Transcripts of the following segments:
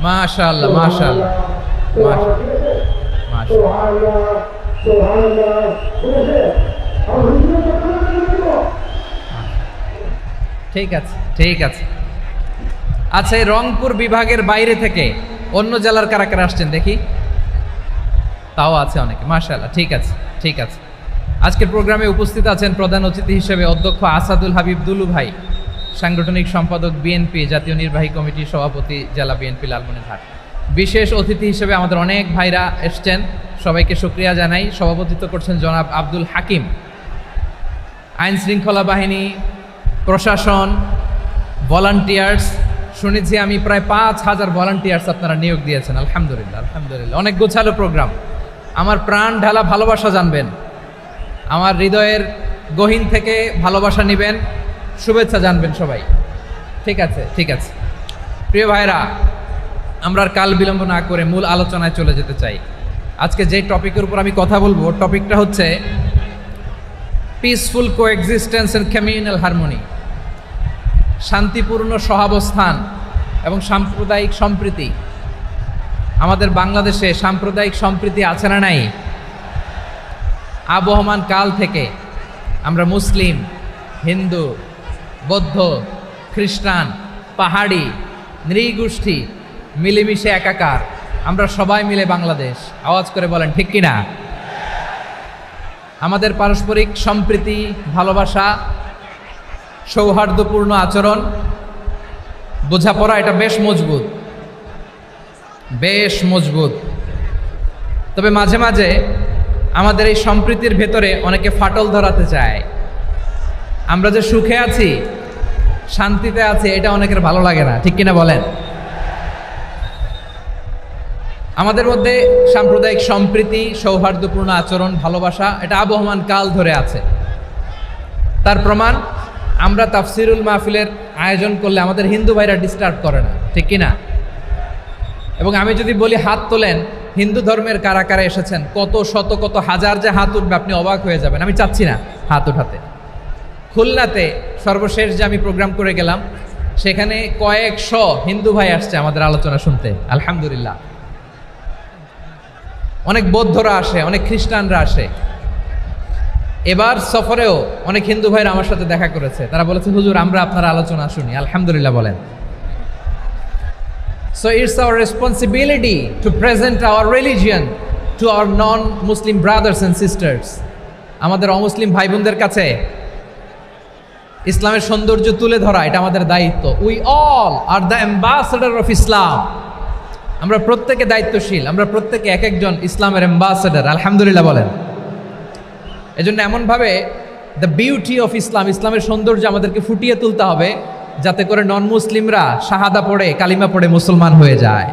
মাশাআল্লাহ মাশাআল্লাহ ঠিক আছে ঠিক আছে। আচ্ছা, এই রংপুর বিভাগের বাইরে থেকে অন্য জেলার কারা কারা আসছেন দেখি? তাও আছে অনেকে, মাশাআল্লাহ। ঠিক আছে ঠিক আছে। আজকের প্রোগ্রামে উপস্থিত আছেন প্রধান অতিথি হিসেবে অধ্যক্ষ আসাদুল হাবিব দুলু ভাই, সাংগঠনিক সম্পাদক বিএনপি, জাতীয় নির্বাহী কমিটির সভাপতি, জেলা বিএনপি লালমনিরহাট। বিশেষ অতিথি হিসেবে আমাদের অনেক ভাইরা এসছেন, সবাইকে শুকরিয়া জানাই। সভাপতিত্ব করছেন জনাব আব্দুল হাকিম। আইন শৃঙ্খলা বাহিনী, প্রশাসন, ভলান্টিয়ার্স, শুনেছি আমি প্রায় 5,000 ভলান্টিয়ার্স আপনারা নিয়োগ দিয়েছেন। আলহামদুলিল্লাহ আলহামদুলিল্লাহ। অনেক গোছালো প্রোগ্রাম। আমার প্রাণ ঢালা ভালোবাসা জানবেন, আমার হৃদয়ের গহীন থেকে ভালোবাসা নেবেন, শুভেচ্ছা জানবেন সবাই। ঠিক আছে ঠিক আছে। প্রিয় ভাইরা, আমরা আর কাল বিলম্ব না করে মূল আলোচনায় চলে যেতে চাই। আজকে যে টপিকের উপর আমি কথা বলবো, টপিকটা হচ্ছে peaceful coexistence and communal harmony, শান্তিপূর্ণ সহাবস্থান এবং সাম্প্রদায়িক সম্প্রীতি। আমাদের বাংলাদেশে সাম্প্রদায়িক সম্প্রীতি আছে না নাই? আবহমান কাল থেকে আমরা মুসলিম, হিন্দু, বৌদ্ধ, খ্রিস্টান, পাহাড়ি, নৃগোষ্ঠী মিলেমিশে একাকার, আমরা সবাই মিলে বাংলাদেশ। আওয়াজ করে বলেন ঠিক কিনা? আমাদের পারস্পরিক সম্প্রীতি, ভালোবাসা, সৌহার্দ্যপূর্ণ আচরণ, বোঝাপড়া, এটা বেশ মজবুত, বেশ মজবুত। তবে মাঝে মাঝে আমাদের এই সম্প্রীতির ভেতরে অনেকে ফাটল ধরাতে চায়। আমরা যে সুখে আছি, শান্তিতে আছি, এটা অনেকের ভালো লাগে না, ঠিক কিনা বলেন? আমাদের মধ্যে সাম্প্রদায়িক সম্প্রীতি, সৌহার্দ্যপূর্ণ আচরণ, ভালোবাসা, এটা আবহমান কাল ধরে আছে। তার প্রমাণ, আমরা তাফসিরুল মাহফিলের আয়োজন করলে আমাদের হিন্দু ভাইরা ডিস্টার্ব করে না, ঠিক কিনা? এবং আমি যদি বলি হাত তোলেন, হিন্দু ধর্মের কারা কারা এসেছেন, কত শত কত হাজার যে হাত উঠবে, আপনি অবাক হয়ে যাবেন। আমি চাচ্ছি না হাত উঠাতে। খুলনাতে সর্বশেষ যে আমি প্রোগ্রাম করে গেলাম, সেখানে কয়েকশো হিন্দু ভাই আসছে আমাদের আলোচনা শুনতে, আলহামদুলিল্লাহ। অনেক বৌদ্ধরা আসে, অনেক খ্রিস্টানরা আসে। এবার সফরেও অনেক হিন্দু ভাইরা আমার সাথে দেখা করেছে। তারা বলেছে, হুজুর আমরা আপনার আলোচনা শুনি। আলহামদুলিল্লাহ বলেন। So it's our responsibility to present our religion to our non-Muslim brothers and sisters. আমাদের অমুসলিম ভাই বোনদের কাছে ইসলামের সৌন্দর্য তুলে ধরা, এটা আমাদের দায়িত্ব। We all are the ambassador of Islam. আমরা প্রত্যেকে দায়িত্বশীল, আমরা প্রত্যেকে এক একজন ইসলামের অ্যাম্বাসেডর। আলহামদুলিল্লাহ বলেন। এজন্য এমনভাবে দ্য বিউটি অফ ইসলাম, ইসলামের সৌন্দর্য আমাদেরকে ফুটিয়ে তুলতে হবে, যাতে করে নন মুসলিমরা শাহাদা পড়ে, কালিমা পড়ে মুসলমান হয়ে যায়।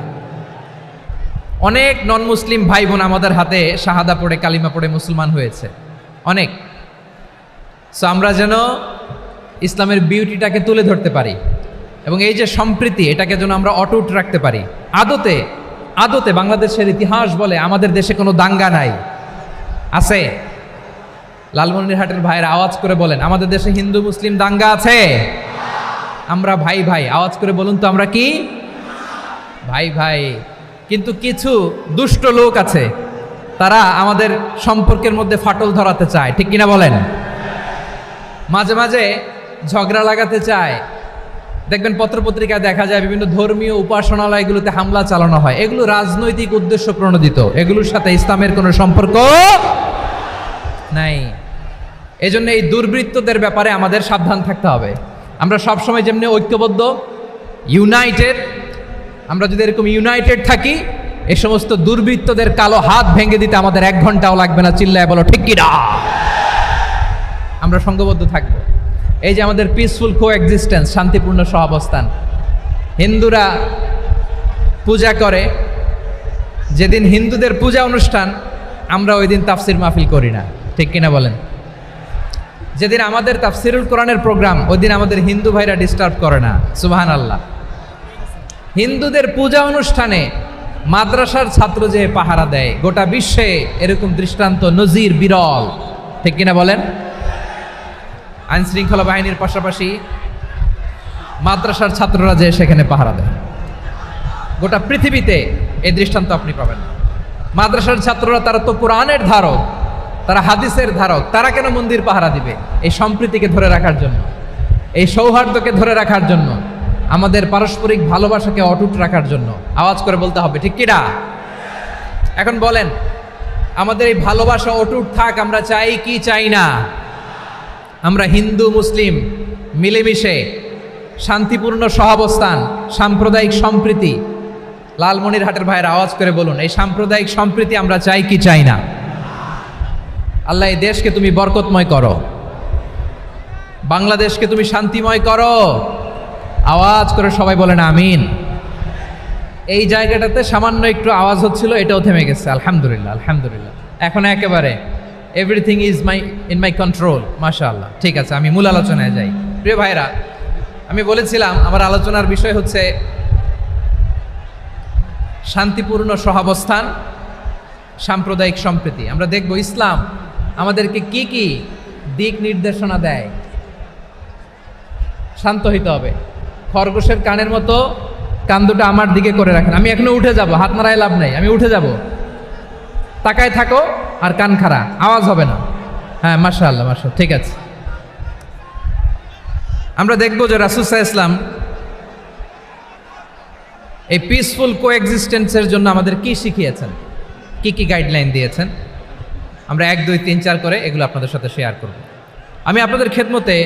অনেক নন মুসলিম ভাই বোন আমাদের হাতে শাহাদা পড়ে, কালিমা পড়ে মুসলমান হয়েছে, অনেক। সো আমরা যেন ইসলামের বিউটিটাকে তুলে ধরতে পারি এবং এই যে সম্প্রীতি, এটাকে যেন আমরা অটুট রাখতে পারি। আদতে আদতে বাংলাদেশের ইতিহাস বলে আমাদের দেশে কোনো দাঙ্গা নাই, আছে? লালমনিরহাটের ভাইয়ের আওয়াজ করে বলেন, আমাদের দেশে হিন্দু মুসলিম দাঙ্গা আছে? আমরা ভাই ভাই, আওয়াজ করে বলুন তো, আমরা কি ভাই ভাই? কিন্তু কিছু দুষ্ট লোক আছে, তারা আমাদের সম্পর্কের মধ্যে ফাটল ধরাতে চায়, ঠিক কিনা বলেন? মাঝে মাঝে ঝগড়া লাগাতে চায়। দেখবেন পত্রপত্রিকায় দেখা যায় বিভিন্ন ধর্মীয় উপাসনালয়গুলোতে হামলা চালানো হয়। এগুলো রাজনৈতিক উদ্দেশ্য প্রণোদিত, এগুলোর সাথে ইসলামের কোনো সম্পর্ক নাই। এজন্য এই দুর্বৃত্তদের ব্যাপারে আমাদের সাবধান থাকতে হবে। আমরা সবসময় যেমনি ঐক্যবদ্ধ, ইউনাইটেড, আমরা যদি এরকম ইউনাইটেড থাকি, এই সমস্ত দুর্বৃত্তদের কালো হাত ভেঙে দিতে আমাদের 1 ঘন্টাও লাগবে না। চিল্লায় বলো ঠিক কিনা? আমরা সংঘবদ্ধ থাকবো। এই যে আমাদের পিসফুল কোএক্সিস্টেন্স, শান্তিপূর্ণ সহাবস্থান। হিন্দুরা পূজা করে, যেদিন হিন্দুদের পূজা অনুষ্ঠান, আমরা ওই দিন তাফসির মাহফিল করি না, ঠিক কিনা বলেন? যেদিন আমাদের তাফসিরুল কোরআনের প্রোগ্রাম, ওই দিন আমাদের হিন্দু ভাইরা ডিস্টার্ব করে না। সুবহানাল্লাহ। হিন্দুদের পূজা অনুষ্ঠানে মাদ্রাসার ছাত্র যে পাহারা দেয়, গোটা বিশ্বে এরকম দৃষ্টান্ত নজির বিরল, ঠিক কিনা বলেন? আইন শৃঙ্খলা বাহিনীর পাশাপাশি মাদ্রাসার ছাত্ররা যে সেখানে পাহারা দেয়, গোটা পৃথিবীতে এই দৃষ্টান্ত আপনি পাবেন। মাদ্রাসার ছাত্ররা তারা তো কোরআনের ধারক, তারা হাদিসের ধারক, তারা কেন মন্দির পাহারা দিবে? এই সম্প্রীতিকে ধরে রাখার জন্য, এই সৌহার্দ্যকে ধরে রাখার জন্য, আমাদের পারস্পরিক ভালোবাসাকে অটুট রাখার জন্য। আওয়াজ করে বলতে হবে, ঠিক কিনা? এখন বলেন, আমাদের এই ভালোবাসা অটুট থাক আমরা চাই কি চাই না? আমরা হিন্দু মুসলিম মিলেমিশে শান্তিপূর্ণ সহাবস্থান, সাম্প্রদায়িক সম্প্রীতি, লালমনিরহাটের ভাইয়ের আওয়াজ করে বলুন, এই সাম্প্রদায়িক সম্প্রীতি আমরা চাই কি চাই না? আল্লাহ এই দেশকে তুমি বরকতময় করো, বাংলাদেশকে তুমি শান্তিময় করো। আওয়াজ করে সবাই বলেন আমিন। এই জায়গাটাতে সামান্য একটু আওয়াজ হচ্ছিল, এটাও থেমে গেছে, আলহামদুলিল্লাহ আলহামদুলিল্লাহ। এখন একেবারে everything is in my control, মাশাআল্লাহ। ঠিক আছে, আমি মূল আলোচনায় যাই। প্রিয় ভাইরা, আমি বলেছিলাম আমার আলোচনার বিষয় হচ্ছে শান্তিপূর্ণ সহাবস্থান, সাম্প্রদায়িক সম্প্রীতি। আমরা দেখব ইসলাম আমাদেরকে কি কি দিক নির্দেশনা দেয়। শান্ত হইতে হবে, খরগোশের কানের মতো কান দুটো আমার দিকে করে রাখেন। আমি এখনো উঠে যাব, হাত নাড়ায় লাভ নাই, আমি উঠে যাব। তাকায় থাকো আর কান খাড়া, আওয়াজ হবে না। হ্যাঁ, মাশাআল্লাহ মাশাআল্লাহ, ঠিক আছে। আমরা দেখব যে রাসূল সাল্লাল্লাহু আলাইহি ওয়াসাল্লাম এই পিসফুল কোএক্সিস্টেন্সের জন্য আমাদের কি শিখিয়েছেন, কি কি গাইডলাইন দিয়েছেন। আমরা 1 2 3 4 করে এগুলো আপনাদের সাথে শেয়ার করব। আমি আপনাদের খেদমতে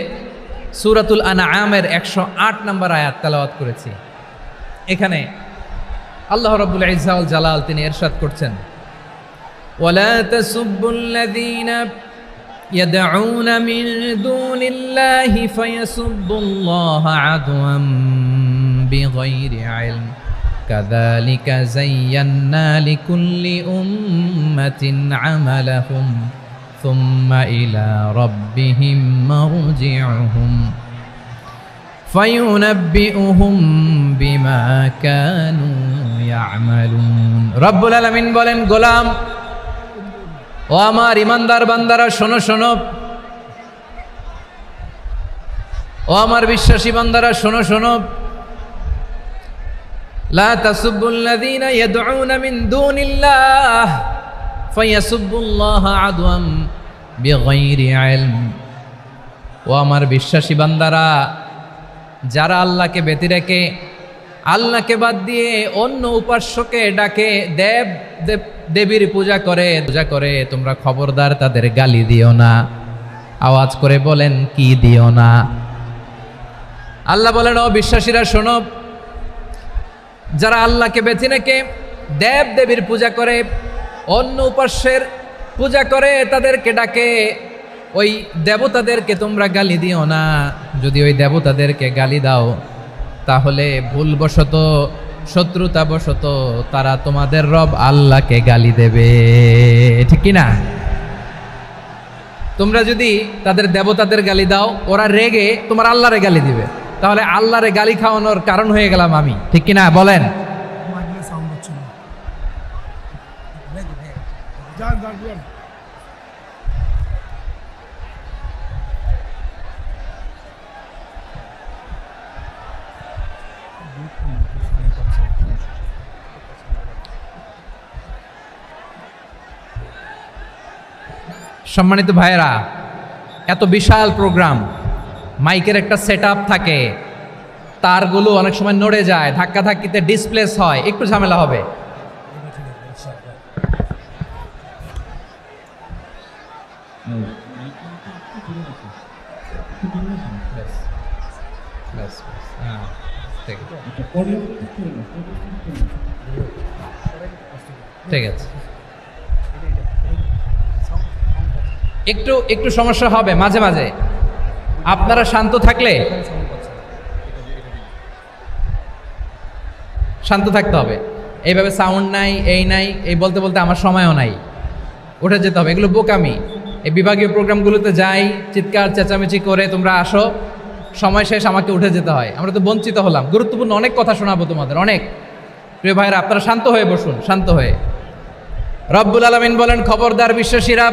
সূরাতুল আনআমের 108 নম্বর আয়াত তেলাওয়াত করেছি। এখানে আল্লাহ রাব্বুল ইজ্জা ওয়াল জালাল তিনি ইরশাদ করছেন, ওয়ালা তাসুব্বুল্লাযীনা ইয়াদউনা মিন দুনিল্লাহি ফায়াসুব্বুল্লাহা আদওয়াম বিগাইরি ইলম কাযালিকা যায়্যান্না লিকুল্লি উম্মাতিন আমালাহুম সুম্মা ইলা রাব্বিহিম মারজিউহুম ফায়ুনাব্বিউহুম বিমা কানু ইয়ামালুন। রব্বুল আলামিন বলেন, গোলাম ও আমার ইমানদার বান্দারা শোনো শোনো, ও আমার বিশ্বাসী বান্দারা শোনো শোনো, লা তাসুব্বুল্লাযীনা ইয়াদউনা মিন দুনিল্লাহ ফায়াসুব্বুল্লাহা আদওয়াম বিগাইরি ইলম। ও আমার বিশ্বাসী বান্দারা, যারা আল্লাহকে ব্যতি রেখে, আল্লাহকে বাদ দিয়ে অন্য উপাস্যকে ডাকে, দেবীর পূজা করে, তোমরা খবরদার তাদের গালি দিও না। আওয়াজ করে বলেন, কি দিও না? আল্লাহ বলেন, ও বিশ্বাসীরা শোনো, যারা আল্লাহকে বেছে রেখে দেবীর পূজা করে, অন্য উপাস্যের পূজা করে, তাদেরকে ডাকে, ওই দেবতাদেরকে তোমরা গালি দিও না। যদি ওই দেবতাদেরকে গালি দাও তাহলে ভুলবশত, শত্রুতাবশত তারা তোমাদের রব আল্লাহকে গালি দেবে, ঠিক কি না? তোমরা যদি তাদের দেবতাদের গালি দাও, ওরা রেগে তোমার আল্লাহরে গালি দিবে, তাহলে আল্লাহরে গালি খাওয়ানোর কারণ হয়ে গেলাম আমি, ঠিক কি না? বলেন। সম্মানিত ভাইয়েরা, এত বিশাল প্রোগ্রাম, মাইকের একটা সেটআপ থাকে, তারগুলো অনেক সময় নড়ে যায়, ধাক্কা ধাক্কিতে ডিসপ্লেস হয়, একটু ঝামেলা হবে। ঠিক আছে, একটু একটু সমস্যা হবে মাঝে মাঝে। আপনারা শান্ত থাকলে, শান্ত থাকতে হবে। এইভাবে সাউন্ড নাই, এই নাই, এই বলতে বলতে আমার সময়ও নাই, উঠে যেতে হবে। এগুলো বোকামি। এই বিভাগীয় প্রোগ্রামগুলোতে যাই, চিৎকার চেঁচামেচি করে তোমরা আসো, সময় শেষ, আমাকে উঠে যেতে হয়। আমরা তো বঞ্চিত হলাম। গুরুত্বপূর্ণ অনেক কথা শোনাবো তোমাদের, অনেক। প্রিয় ভাইরা, আপনারা শান্ত হয়ে বসুন, শান্ত হয়ে। রব্বুল আলামিন বলেন, খবরদার বিশ্বাসীরা,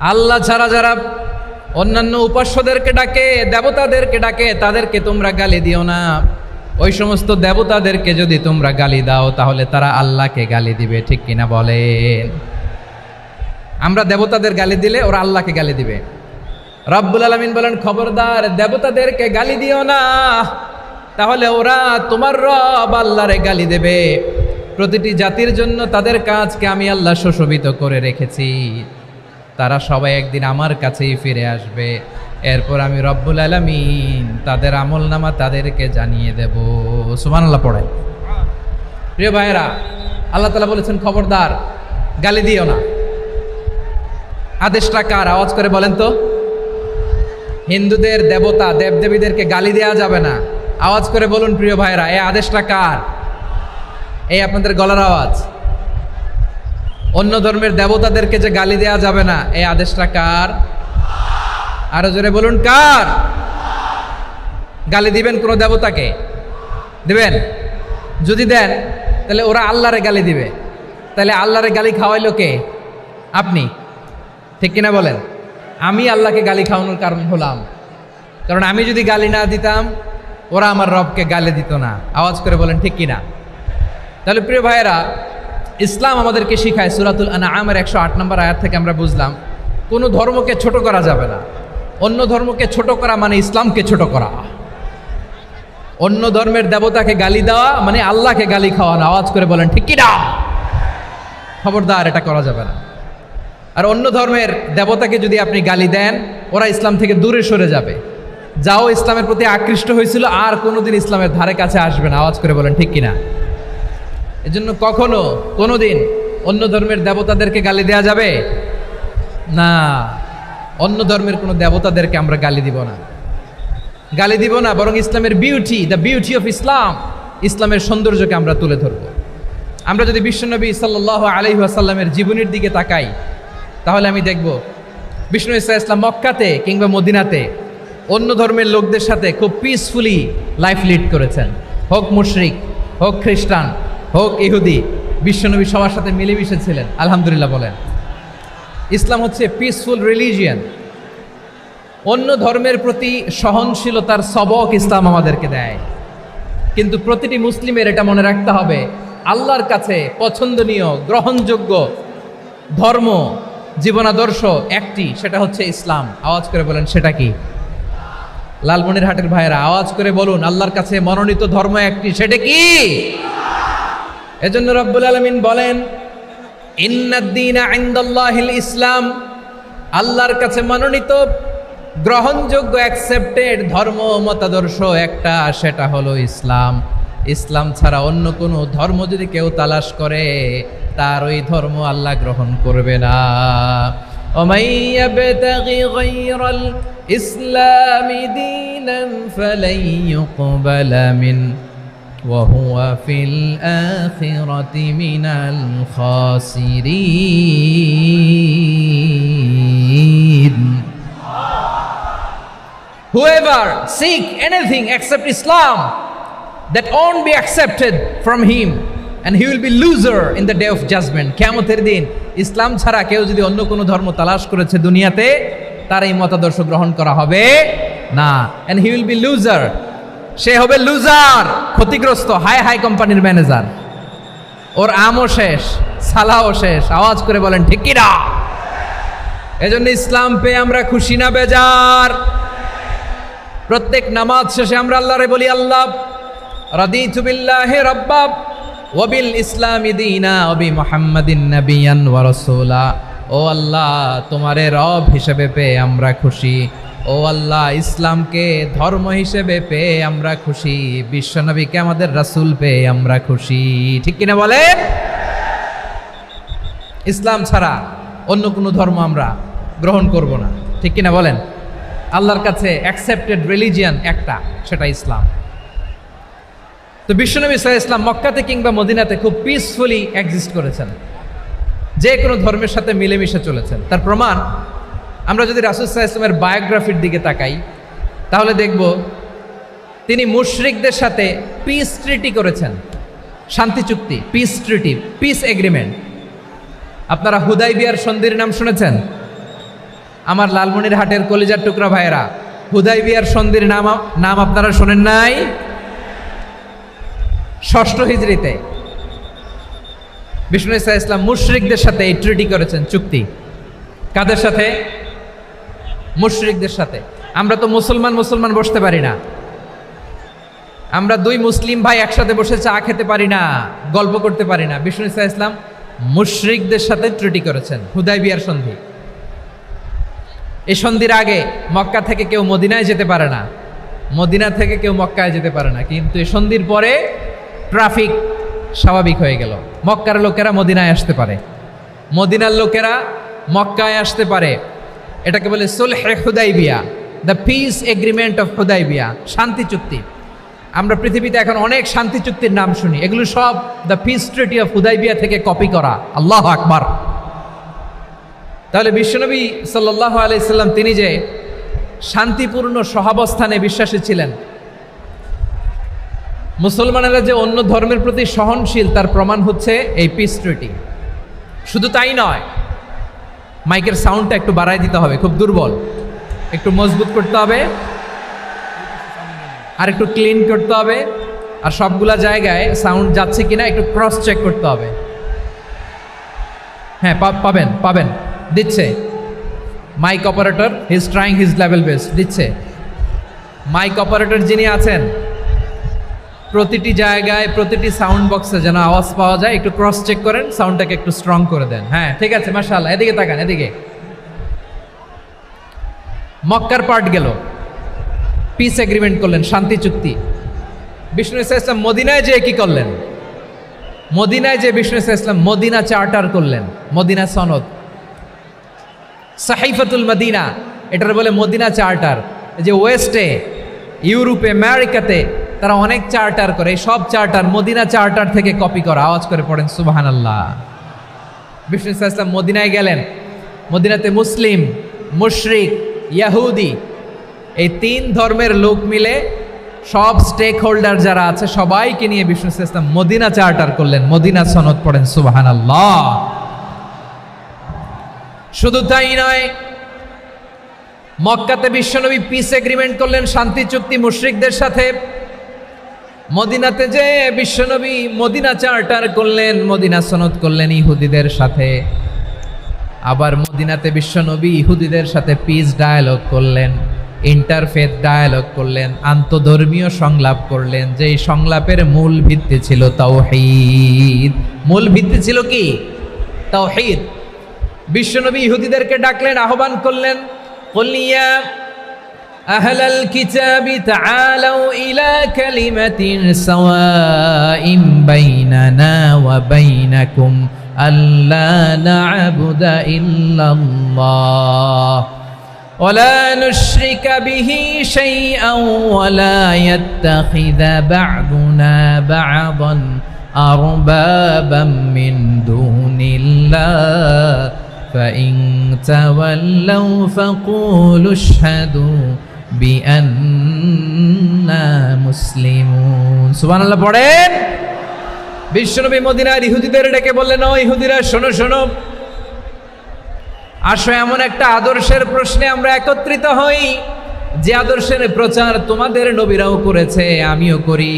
আল্লাহ ছাড়া যারা অন্যান্য উপাস্যদেরকে ডাকে, দেবতাদেরকে ডাকে, তাদেরকে তোমরা গালি দিও না। ওই সমস্ত দেবতাদেরকে যদি তোমরা গালি দাও তাহলে তারা আল্লাহকে গালি দিবে, ঠিক কিনা বলেন? আমরা দেবতাদের গালি দিলে ওরা আল্লাহকে গালি দিবে। রব্বুল আলামিন বলেন, খবরদার দেবতাদেরকে গালি দিও না, তাহলে ওরা তোমার রব আল্লাহরে গালি দেবে। প্রতিটি জাতির জন্য তাদের কাজকে আমি আল্লাহ সুশোভিত করে রেখেছি, তারা সবাই একদিন আমার কাছেই ফিরে আসবে। এরপর আমি রব্বুল আলামিন তাদের আমলনামা তাদেরকে জানিয়ে দেব। সুবহানাল্লাহ পড়ে। প্রিয় ভাইয়েরা, আল্লাহ তাআলা বলেছেন খবরদার গালি দিও না। আদেশটা কার? আওয়াজ করে বলেন তো। হিন্দুদের দেবতা দেবদেবীদেরকে গালি দেওয়া যাবে না। আওয়াজ করে বলুন প্রিয় ভাইয়েরা, এই আদেশটা কার? এই আপনাদের গলার আওয়াজ। অন্য ধর্মের দেবতাদেরকে যে গালি দেওয়া যাবে না, এই আদেশটা কার? আরো জোরে বলুন, কার? গালি দিবেন কোন দেবতাকে? দিবেন? যদি দেন তাহলে ওরা আল্লাহরে গালি দিবে। তাহলে আল্লাহরে গালি খাওয়াইলো কে? আপনি, ঠিক কিনা বলেন? আমি আল্লাহকে গালি খাওয়ানোর কারণ হলাম, কারণ আমি যদি গালি না দিতাম ওরা আমার রবকে গালি দিত না। আওয়াজ করে বলেন ঠিক কিনা? তাহলে প্রিয় ভাইয়েরা, ইসলাম আমাদেরকে শিখায়, সূরাতুল আনআমের 108 নম্বর আয়াত থেকে আমরা বুঝলাম কোনো ধর্মকে ছোট করা যাবে না। অন্য ধর্মকে ছোট করা মানে ইসলামকে ছোট করা। অন্য ধর্মের দেবতাকে গালি দেওয়া মানে আল্লাহকে গালি খাওয়ানো। আওয়াজ করে বলেন ঠিক কিনা? খবরদার, এটা করা যাবে না। আর অন্য ধর্মের দেবতাকে যদি আপনি গালি দেন, ওরা ইসলাম থেকে দূরে সরে যাবে। যাও ইসলামের প্রতি আকৃষ্ট হয়েছিল আর কোনোদিন ইসলামের ধারে কাছে আসবে না। আওয়াজ করে বলেন ঠিক কিনা? এজন্য কখনো কোনোদিন অন্য ধর্মের দেবতাদেরকে গালি দেওয়া যাবে না। অন্য ধর্মের কোনো দেবতাদেরকে আমরা গালি দিব না, গালি দিব না। বরং ইসলামের beauty, the beauty of Islam, ইসলামের সৌন্দর্যকে আমরা তুলে ধরব। আমরা যদি বিশ্বনবী সাল্লাল্লাহু আলাইহি ওয়াসাল্লামের জীবনের দিকে তাকাই, তাহলে আমি দেখব বিষ্ণু ইসলাম মক্কাতে কিংবা মদিনাতে অন্য ধর্মের লোকদের সাথে খুব পিসফুলি লাইফ লিড করেছেন। হোক মুশরিক, হোক খ্রিস্টান, হোক ইহুদি, বিশ্বনবী সবার সাথে মিলেমিশে ছিলেন। আলহামদুলিল্লাহ বলেন। ইসলাম হচ্ছে পিসফুল রিলিজিয়ান। অন্য ধর্মের প্রতি সহনশীলতার সবক ইসলাম আমাদেরকে দেয়। কিন্তু প্রতিটি মুসলিমের এটা মনে রাখতে হবে, আল্লাহর কাছে পছন্দনীয় গ্রহণযোগ্য ধর্ম, জীবনাদর্শ একটি, সেটা হচ্ছে ইসলাম। আওয়াজ করে বলেন সেটা কি? লালমনিরহাটের ভাইয়েরা আওয়াজ করে বলুন, আল্লাহর কাছে মনোনীত ধর্ম একটি, সেটা কি? এজন্য রব্বুল আলামিন বলেন, ইন্নাদ-দীনা ইনদাল্লাহিল ইসলাম, আল্লাহর কাছে মনোনীত গ্রহণযোগ্য অ্যাকসেপ্টেড ধর্ম মতাদর্শ একটা, সেটা হলো ইসলাম। ইসলাম ছাড়া অন্য কোনো ধর্ম যদি কেউ তালাশ করে, তার ওই ধর্ম আল্লাহ গ্রহণ করবে না। ওমাই ইয়াবতাগি গায়রাল ইসলামি দীনান ফালাই ইউকবালা মিন ওয়া হুয়া ফিল আখিরাতি মিনাল খাসিরিন। Whoever seek anything except Islam, that won't be accepted from him, and he will be loser in the day of judgment. কিয়ামতের দিন ইসলাম ছাড়া কেউ যদি অন্য কোনো ধর্ম তালাশ করেছে দুনিয়াতে, তার এই মতাদর্শ গ্রহণ করা হবে না। and he will be loser, সে হবে লুজার, ক্ষতিগ্রস্ত, হাই হাই কোম্পানির ম্যানেজার। ওর আমও শেষ, সালাও শেষ। আওয়াজ করে বলেন ঠিক কি না? এজন্য ইসলাম পেয়ে আমরা খুশি না বেজার? প্রত্যেক নামাজ শেষে আমরা আল্লাহরে বলি, আল্লাহ রাদিতু বিল্লাহি রাব্বা ওয়া বিল ইসলামি দীনা ওয়া বি মুহাম্মাদিন নাবিয়ান ওয়া রাসূলা। ও আল্লাহ, তোমারে রব হিসেবে পেয়ে আমরা খুশি। ও আল্লাহ, ইসলামকে ধর্ম হিসেবে পেয়ে আমরা খুশি। বিশ্বনবীকে আমাদের রাসূল পেয়ে আমরা খুশি। ঠিক কিনা বলে? ইসলাম ছাড়া অন্য কোনো ধর্ম আমরা গ্রহণ করব না। ঠিক কিনা বলেন? আল্লাহর কাছে অ্যাকসেপ্টেড রিলিজিয়ান একটা, সেটা ইসলাম। তো বিশ্বনবী সাল্লাল্লাহু আলাইহি ওয়াসাল্লাম মক্কাতে কিংবা মদিনাতে খুব পিসফুলি এক্সিস্ট করেছেন, যে কোনো ধর্মের সাথে মিলেমিশে চলেছেন। তার প্রমাণ আমরা যদি রাসূল সাল্লাল্লাহু আলাইহি ওয়াসাল্লামের বায়োগ্রাফির দিকে তাকাই, তাহলে দেখব তিনি মুশরিকদের সাথে পিস ট্রিটি করেছেন, শান্তি চুক্তি, পিস ট্রিটি, পিস এগ্রিমেন্ট। আপনারা হুদাইবিয়ার সন্ধির নাম শুনেছেন? আমার লালমনিরহাটের কলিজার টুকরা ভাইয়েরা, হুদাইবিয়ার সন্ধির নাম আপনারা শোনেন নাই? ষষ্ঠ হিজরিতে বিষ্ণু ঈসা ইসলাম মুশরিকদের সাথে এই ট্রিটি করেছেন, চুক্তি। কাদের সাথে? মুশরিকদের সাথে। আমরা তো মুসলমান বসতে পারি না, আমরা দুই মুসলিম ভাই একসাথে বসে চা খেতে পারি না, গল্প করতে পারি না। বিষ্ণু ঈসা ইসলাম মুশরিকদের সাথে ট্রিটি করেছেন, হুদাইবিয়ার সন্ধি। এই সন্ধির আগে মক্কা থেকে কেউ মদিনায় যেতে পারে না, মদিনা থেকে কেউ মক্কায় যেতে পারে না। কিন্তু এই সন্ধির পরে ট্রাফিক স্বাভাবিক হয়ে গেল, মক্কার লোকেরা মদিনায় আসতে পারে, মদিনার লোকেরা মক্কায় আসতে পারে। এটাকে বলে সুলহে হুদাইবিয়া, the peace agreement of Hudaibiya, শান্তি চুক্তি। আমরা পৃথিবীতে এখন অনেক শান্তি চুক্তির নাম শুনি, এগুলো সব the piece treaty of Hudaibiya থেকে কপি করা। আল্লাহু আকবার। তাহলে বিশ্বনবী সাল্লাল্লাহু আলাইহি সাল্লাম তিনি যে শান্তিপূর্ণ সহাবস্থানে বিশ্বাসী ছিলেন, মুসলমানেরা যে অন্য ধর্মের প্রতি সহনশীল, তার প্রমাণ হচ্ছে এই পিস ট্রিটি। শুধু তাই নয়, মাইকের সাউন্ডটা একটু বাড়াই দিতে হবে, খুব দুর্বল, একটু মজবুত করতে হবে, আর একটু ক্লিন করতে হবে, আর সবগুলা জায়গায় সাউন্ড যাচ্ছে কিনা একটু ক্রস চেক করতে হবে। হ্যাঁ, পাবেন দিচ্ছে mike operator, he is trying his level best, দিচ্ছে। মাইক অপারেটর যিনি আছেন, প্রতিটি জায়গায় প্রতিটি সাউন্ড বক্সে যেন আওয়াজ পাওয়া যায়, একটু ক্রস চেক করেন, সাউন্ডটাকে একটু স্ট্রং করে দেন। হ্যাঁ, ঠিক আছে, মাশাআল্লাহ। এদিকে তাকান, এদিকে। মক্কার পার্ট গেল, পিস এগ্রিমেন্ট করলেন, শান্তি চুক্তি। বিষ্ণু ঈসা ইসলাম মদিনায় যেয়ে কি করলেন? মদিনায় যে বিষ্ণু ঈসা ইসলাম মদিনা চার্টার করলেন, মদিনা সনদ, সাহিফাতুল মদিনা, এটার বলে মদিনা চার্টার। যে ওয়েস্টে, ইউরোপে, আমেরিকাতে তারা অনেক চার্টার করে, এই সব চার্টার মদিনা চার্টার থেকে কপি করা। আওয়াজ করে পড়েন সুবহানাল্লাহ। বিষ্ণু ঈসা ইসলাম মদিনায় গেলেন, মদিনাতে মুসলিম, মুশরিক, ইয়াহুদি, এই তিন ধর্মের লোক মিলে সব স্টেক হোল্ডার যারা আছে সবাইকে নিয়ে বিষ্ণু ঈসা ইসলাম মদিনা চার্টার করলেন, মদিনা সনদ, পড়েন সুবহানাল্লাহ। শুধু তাই নয়, মক্কাতে বিশ্বনবী পিস এগ্রিমেন্ট করলেন, শান্তি চুক্তি মুশরিকদের সাথে। মদিনাতে যে বিশ্বনবী মদিনা চার্টার করলেন, মদিনা সনদ করলেন ইহুদিদের সাথে। আবার মদিনাতে বিশ্বনবী ইহুদিদের সাথে পিস ডায়ালগ করলেন, ইন্টারফেথ ডায়ালগ করলেন, আন্তধর্মীয় সংলাপ করলেন। যেই সংলাপের মূল ভিত্তি ছিল তাওহীদ। মূল ভিত্তি ছিল কি? তাওহীদ। বিশ্বনবী ইহুদিদেরকে ডাকলেন, আহ্বান করলেন, কুল ইয়া আহলাল কিতাবি তাআলাউ ইলা কালিমাতিন সাওয়াইন বাইনানা ওয়া বাইনাকুম আল্লা না'বুদা ইল্লাল্লাহ ওয়া লা নুশরিকা বিহি শাইআন ওয়া লা ইয়াত্তাখিযা বা'দুনা বা'দান আরবাবাম মিন দুনিল্লাহ فإن تولوا فقولوا اشهدوا بأننا مسلمون। সুবহানাল্লাহ পড়েন। বিশ্বনবী মদিনার ইহুদিদের ডেকে বললেন, ও ইহুদিরা, শোনো শোনো, আসো এমন একটা আদর্শের প্রশ্নে আমরা একত্রিত হই, যে আদর্শের প্রচার তোমাদের নবীরাও করেছে, আমিও করি,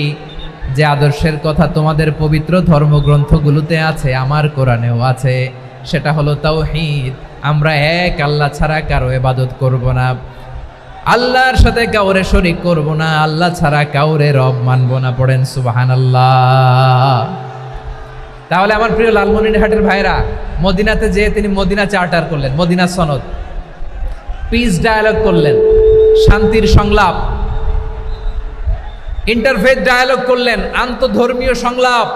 যে আদর্শের কথা তোমাদের পবিত্র ধর্মগ্রন্থগুলোতে আছে, আমার কোরআনেও আছে। সেটা হলো তাওহীদ। আমরা এক আল্লাহ ছাড়া কারো ইবাদত করব না, আল্লাহর সাথে কাউরে শরীক করব না, আল্লাহ ছাড়া কাউরে রব মানব না। পড়েন সুবহানাল্লাহ। তাহলে আমার প্রিয় লালমনিরহাটের ভাইরা, মদিনাতে যেয়ে তিনি মদিনা চার্টার করলেন, মদিনা সনদ, পিস ডায়ালগ করলেন, শান্তির সংলাপ, ইন্টারফেথ ডায়ালগ করলেন, আন্তধর্মীয় সংলাপ,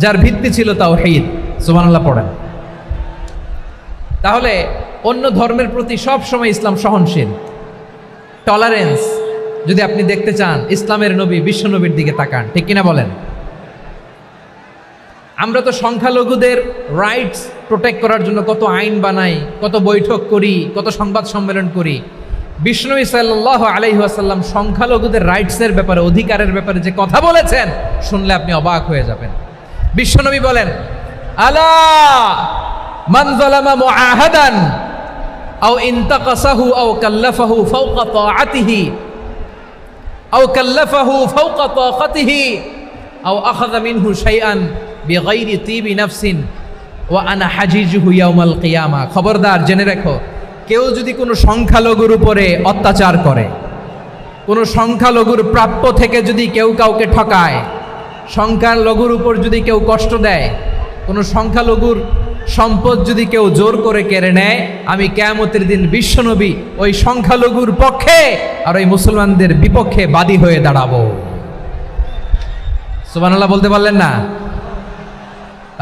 যার ভিত্তি ছিল তাওহীদ। সুবহানাল্লাহ পড়েন। তাহলে অন্য ধর্মের প্রতি সব সময় ইসলাম সহনশীল, টলারেন্স। যদি আপনি দেখতে চান ইসলামের নবী বিশ্ব নবীর দিকে তাকান, ঠিক কিনা বলেন? আমরা তো সংখ্যালঘুদের রাইটস প্রোটেক্ট করার জন্য কত আইন বানাই, কত বৈঠক করি, কত সংবাদ সম্মেলন করি, বিষ্ণু সাল্লাল্লাহু আলাইহি ওয়াসাল্লাম সংখ্যালঘুদের রাইটসের ব্যাপারে, অধিকারের ব্যাপারে যে কথা বলেছেন, শুনলে আপনি অবাক হয়ে যাবেন। বিশ্বনবী বলেন, আলা মান যালামা মুআহাদান আও ইনতাকাসাহু আও কাল্লাফাহু ফাওকা তাআতিহি আও কাল্লাফাহু ফাওকা তাকাতিহি আও আখাযা মিনহু শাইআন বিগাইরি তিবি নাফসিন ওয়া আনা হাজিজুহু ইয়াউমাল কিয়ামা। খবরদার, জেনে রাখো, কেউ যদি কোনো সংখ্যালঘুর উপরে অত্যাচার করে, কোনো সংখ্যালঘুর প্রাপ্য থেকে যদি কেউ কাউকে ঠকায়, সংখ্যালঘুর উপর যদি কেউ কষ্ট দেয়, কোনো সংখ্যালঘুর সম্পদ যদি কেউ জোর করে কেড়ে নেয়, আমি কিয়ামতের দিন বিশ্বনবী ওই সংখ্যালঘুর পক্ষে আর ওই মুসলমানদের বিপক্ষে বাদী হয়ে দাঁড়াবো। সুবহানাল্লাহ বলতে পারলেন না?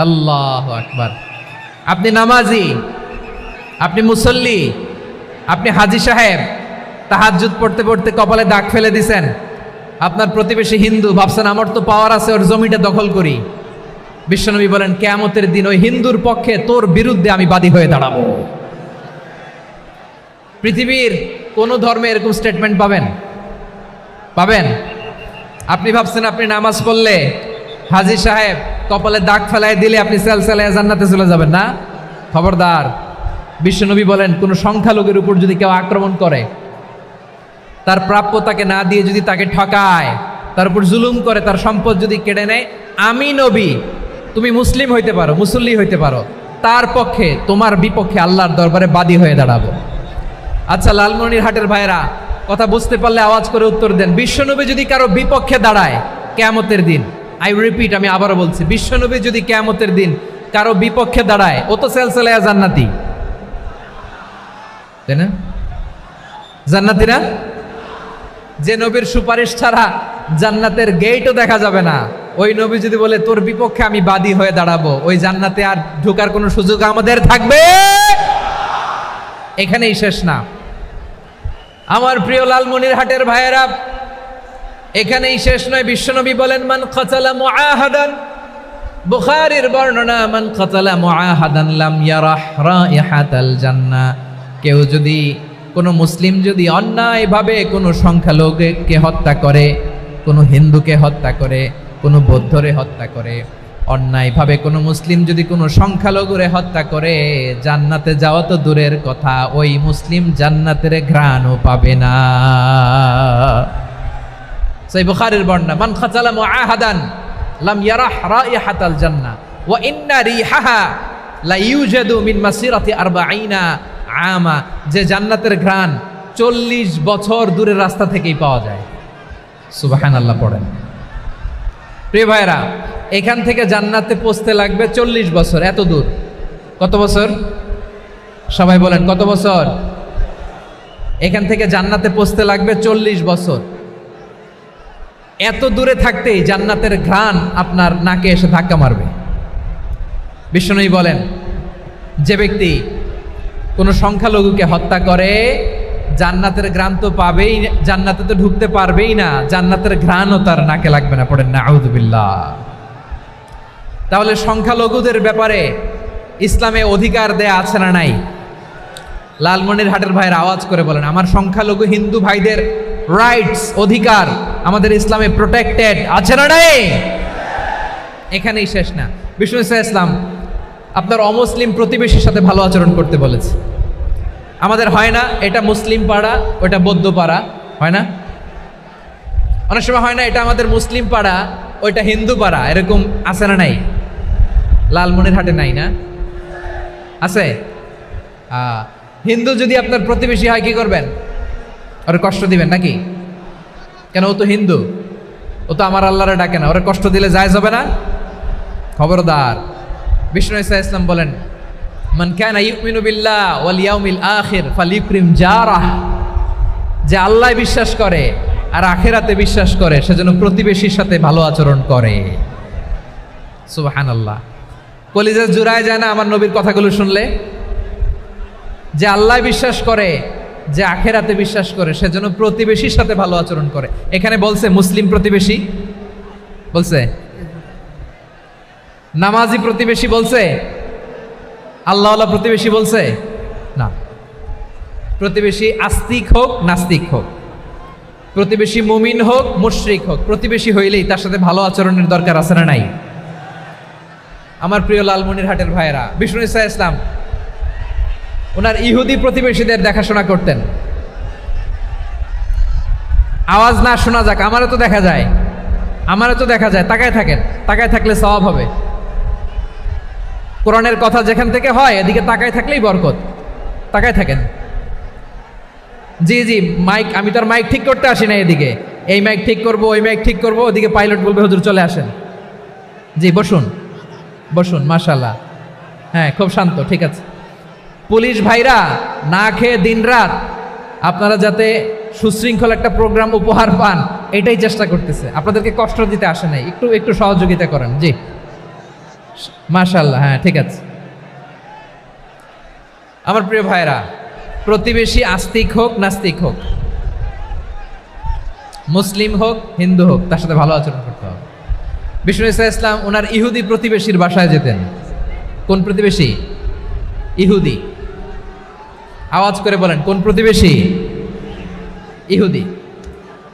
আল্লাহু আকবার। আপনি নামাজি, আপনি মুসল্লি, আপনি হাজী সাহেব, তাহাজ্জুদ পড়তে পড়তে কপালে দাগ ফেলে দিছেন, আপনার প্রতিবেশী হিন্দু, ভাবছেন আমার তো পাওয়ার আছে, ওর জমিটা দখল করি। বিশ্বনবী বলেন, কিয়ামতের দিন ওই হিন্দুর পক্ষে তোর বিরুদ্ধে আমি বাদী হয়ে দাঁড়াবো। পৃথিবীর কোন ধর্মে এরকম স্টেটমেন্ট পাবেন? পাবেন? আপনি ভাবছেন আপনি নামাজ পড়লে হাজী সাহেব কপালে দাগ ফেলাই দিলে আপনি সেলসেলায় জান্নাতে চলে যাবেন না? খবরদার। বিশ্বনবী বলেন, কোন সংখ্যালঘুর উপর যদি কেউ আক্রমণ করে, তার প্রাপ্য তাকে না দিয়ে যদি তাকে ঠকায়, তার উপর জুলুম করে, তার সম্পদ যদি কেড়ে নেয়, আমি নবী, তুমি মুসলিম হইতে পারো, মুসল্লি হইতে পারো, তার পক্ষে, তোমার বিপক্ষে আল্লাহর দরবারে বাদী হয়ে দাঁড়াবো। আচ্ছা, লালমনিরহাটের ভাইরা, কথা বুঝতে পারলে আওয়াজ করে উত্তর দেন। বিশ্বনবী যদি কারো বিপক্ষে দাঁড়ায় কিয়ামতের দিন, আই রিপিট, আমি আবারও বলছি, বিশ্বনবী যদি কিয়ামতের দিন কারো বিপক্ষে দাঁড়ায়, ও তো সেলসেলায়া জান্নাতি, তাই না? জান্নাতি না? যে নবীর সুপারিশ ছাড়া জান্নাতের গেটও দেখা যাবে না, ওই নবী যদি বলে তোর বিপক্ষে আমি বাদী হয়ে দাঁড়াবো, ওই জান্নাতে আর ঢোকার কোনো সুযোগ আমাদের থাকবে? এখানেই শেষ না আমার প্রিয় লালমনিরহাটের ভাইয়েরা, এখানেই শেষ নয়। বিশ্বনবী বলেন, মান কাতালা মুআহাদান, বুখারীর বর্ণনা, মান কাতালা মুআহাদান লাম ইয়ারাহ রাইহাতাল জান্নাহ। কেউ যদি, কোনো মুসলিম যদি অন্যায়ভাবে কোনো সংখ্যালঘুকে হত্যা করে, কোনো হিন্দুকে হত্যা করে, কোনো বৌদ্ধরে হত্যা করে, অন্যায়ভাবে কোনো মুসলিম যদি কোনো সংখ্যালঘুরে হত্যা করে, জান্নাতে যাওয়া তো দূরের কথা, ওই মুসলিম জান্নাতের ঘ্রাণও পাবে না। সেই বুখারীর বর্ণনা, মান কাতালা মুআহাদান লাম ইয়ারাহ রাইহাতাল জান্নাহ ওয়া ইন্না রিহাহা লা ইউজাদু মিন মাসিরাতি 40 আমা। যে জান্নাতের ঘ্রাণ 40 বছর দূরের রাস্তা থেকেই পাওয়া যায়। সুবহানাল্লাহ পড়েন। প্রিয় ভাইরা, এখান থেকে জান্নাতে পৌঁছতে লাগবে 40 বছর। এত দূর, কত বছর? সবাই বলেন, কত বছর? এখান থেকে জান্নাতে পৌঁছতে লাগবে 40 বছর। এত দূরে থাকতেই জান্নাতের ঘ্রাণ আপনার নাকে এসে ধাক্কা মারবে। বিষ্ণুই বলেন, যে ব্যক্তি কোনো সংখ্যালঘুকে হত্যা করে, জান্নাতের ঘ্রাণ তো পাবেই, জান্নাতে তো ঢুকতে পারবেই না, জান্নাতের ঘ্রাণও তার নাকে লাগবে না। পড়েন না আউযুবিল্লাহ। তাহলে সংখ্যালঘুদের ব্যাপারে ইসলামে অধিকার দেয়া আছে না নাই? লালমনিরহাটের ভাইয়ের আওয়াজ করে বলেন, আমার সংখ্যালঘু হিন্দু ভাইদের রাইটস, অধিকার আমাদের ইসলামে প্রোটেক্টেড আছে না নাই? এখানেই শেষ না। বিষ্ণু ইসলাম আপনার অমুসলিম প্রতিবেশীর সাথে ভালো আচরণ করতে বলেছে। আমাদের হয় না, এটা মুসলিম পাড়া, ওটা বৌদ্ধ পাড়া, হয় না? অনেক সময় হয় না, এটা আমাদের মুসলিম পাড়া, ওইটা হিন্দু পাড়া, এরকম আছে না নাই? লালমনিরহাটে নাই না? আছে? হিন্দু যদি আপনার প্রতিবেশী হয়, কি করবেন? ওরে কষ্ট দিবেন নাকি? কেন? ও তো হিন্দু, ও তো আমার আল্লাহরে ডাকে না, ওরে কষ্ট দিলে জায়েজ হবে না? খবরদার। বিষ্ণু ইসলাম বলেন, মান কানা ইউমিনু বিল্লাহ ওয়াল ইয়াউমিল আখির ফালিউকরিম জারাহ। যে আল্লাহ বিশ্বাস করে আর আখিরাতে বিশ্বাস করে, সেজন্য প্রতিবেশীর সাথে ভালো আচরণ করে। সুবহানাল্লাহ। কলিজা জুড়ায় যায় না আমার নবীর কথাগুলো শুনলে? যে আল্লাহ বিশ্বাস করে, যে আখিরাতে বিশ্বাস করে, সেজন্য প্রতিবেশীর সাথে ভালো আচরণ করে। এখানে বলছে মুসলিম প্রতিবেশী, বলছে নামাজি প্রতিবেশী, বলছে আল্লাহওয়ালা প্রতিবেশী, বলছে না। প্রতিবেশী আস্তিক হোক নাস্তিক হোক, প্রতিবেশী মুমিন হোক মুশরিক হোক, প্রতিবেশী হইলেই তার সাথে ভালো আচরণের দরকার আছে না নাই? আমার প্রিয় লালমনিরহাটের ভাইয়েরা, বিষ্ণু ইসা ইসলাম ওনার ইহুদি প্রতিবেশীদের দেখাশোনা করতেন। আওয়াজ না শোনা যাক, আমারও তো দেখা যায়, তাকায় থাকেন, তাকায় থাকলে সওয়াব হবে। কোরআনের কথা যেখান থেকে হয় এদিকে তাকায় থাকলেই বরকত, তাকায় থাকেন। জি জি, মাইক, আমি তো আর মাইক ঠিক করতে আসি না এদিকে, এই মাইক ঠিক করব ওই মাইক ঠিক করব, ওদিকে পাইলট বলবে হুজুর চলে আসেন। জি বসুন বসুন, মাশাআল্লাহ, হ্যাঁ খুব শান্ত, ঠিক আছে। পুলিশ ভাইরা না খেয়ে দিনরাত আপনারা যাতে সুশৃঙ্খল একটা প্রোগ্রাম উপহার পান এটাই চেষ্টা করতেছে, আপনাদেরকে কষ্ট দিতে আসে নাই, একটু একটু সহযোগিতা করেন। জি মাশাআল্লাহ, হ্যাঁ ঠিক আছে। আমার প্রিয় ভাইরা, প্রতিবেশী আস্তিক হোক নাস্তিক হোক, মুসলিম হোক হিন্দু হোক, তার সাথে ভালো আচরণ করতে হবে। বিষ্ণু ইসা ইসলাম ওনার ইহুদি প্রতিবেশীর বাসায় যেতেন। কোন প্রতিবেশী? ইহুদি। আওয়াজ করে বলেন, কোন প্রতিবেশী? ইহুদি।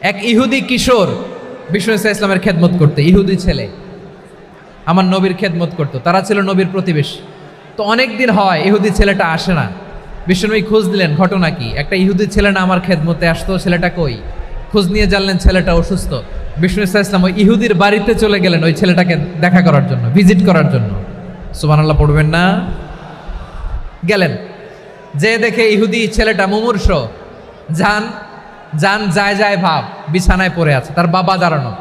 এক ইহুদি কিশোর বিষ্ণু ইসা ইসলামের খেদমত করতে, ইহুদি ছেলে আমার নবীর খেদমত করতো, তারা ছিল নবীর প্রতিবেশী। তো অনেক দিন হয় ইহুদি ছেলেটা আসে না। বিষ্ণুনবী খোঁজ দিলেন, ঘটনা কি? একটা ইহুদি ছেলে না আমার খেদমতে আসতো, ছেলেটা কই? খোঁজ নিয়ে জানলেন ছেলেটা অসুস্থ। বিষ্ণু ইসা ইসলাম ওই ইহুদির বাড়িতে চলে গেলেন ওই ছেলেটাকে দেখা করার জন্য, ভিজিট করার জন্য। সুবহানাল্লাহ পড়বেন না? গেলেন, যে দেখে ইহুদি ছেলেটা মুমূর্ষ, যান যায় যায় ভাব, বিছানায় পড়ে আছে, তার বাবা দাঁড়ানো।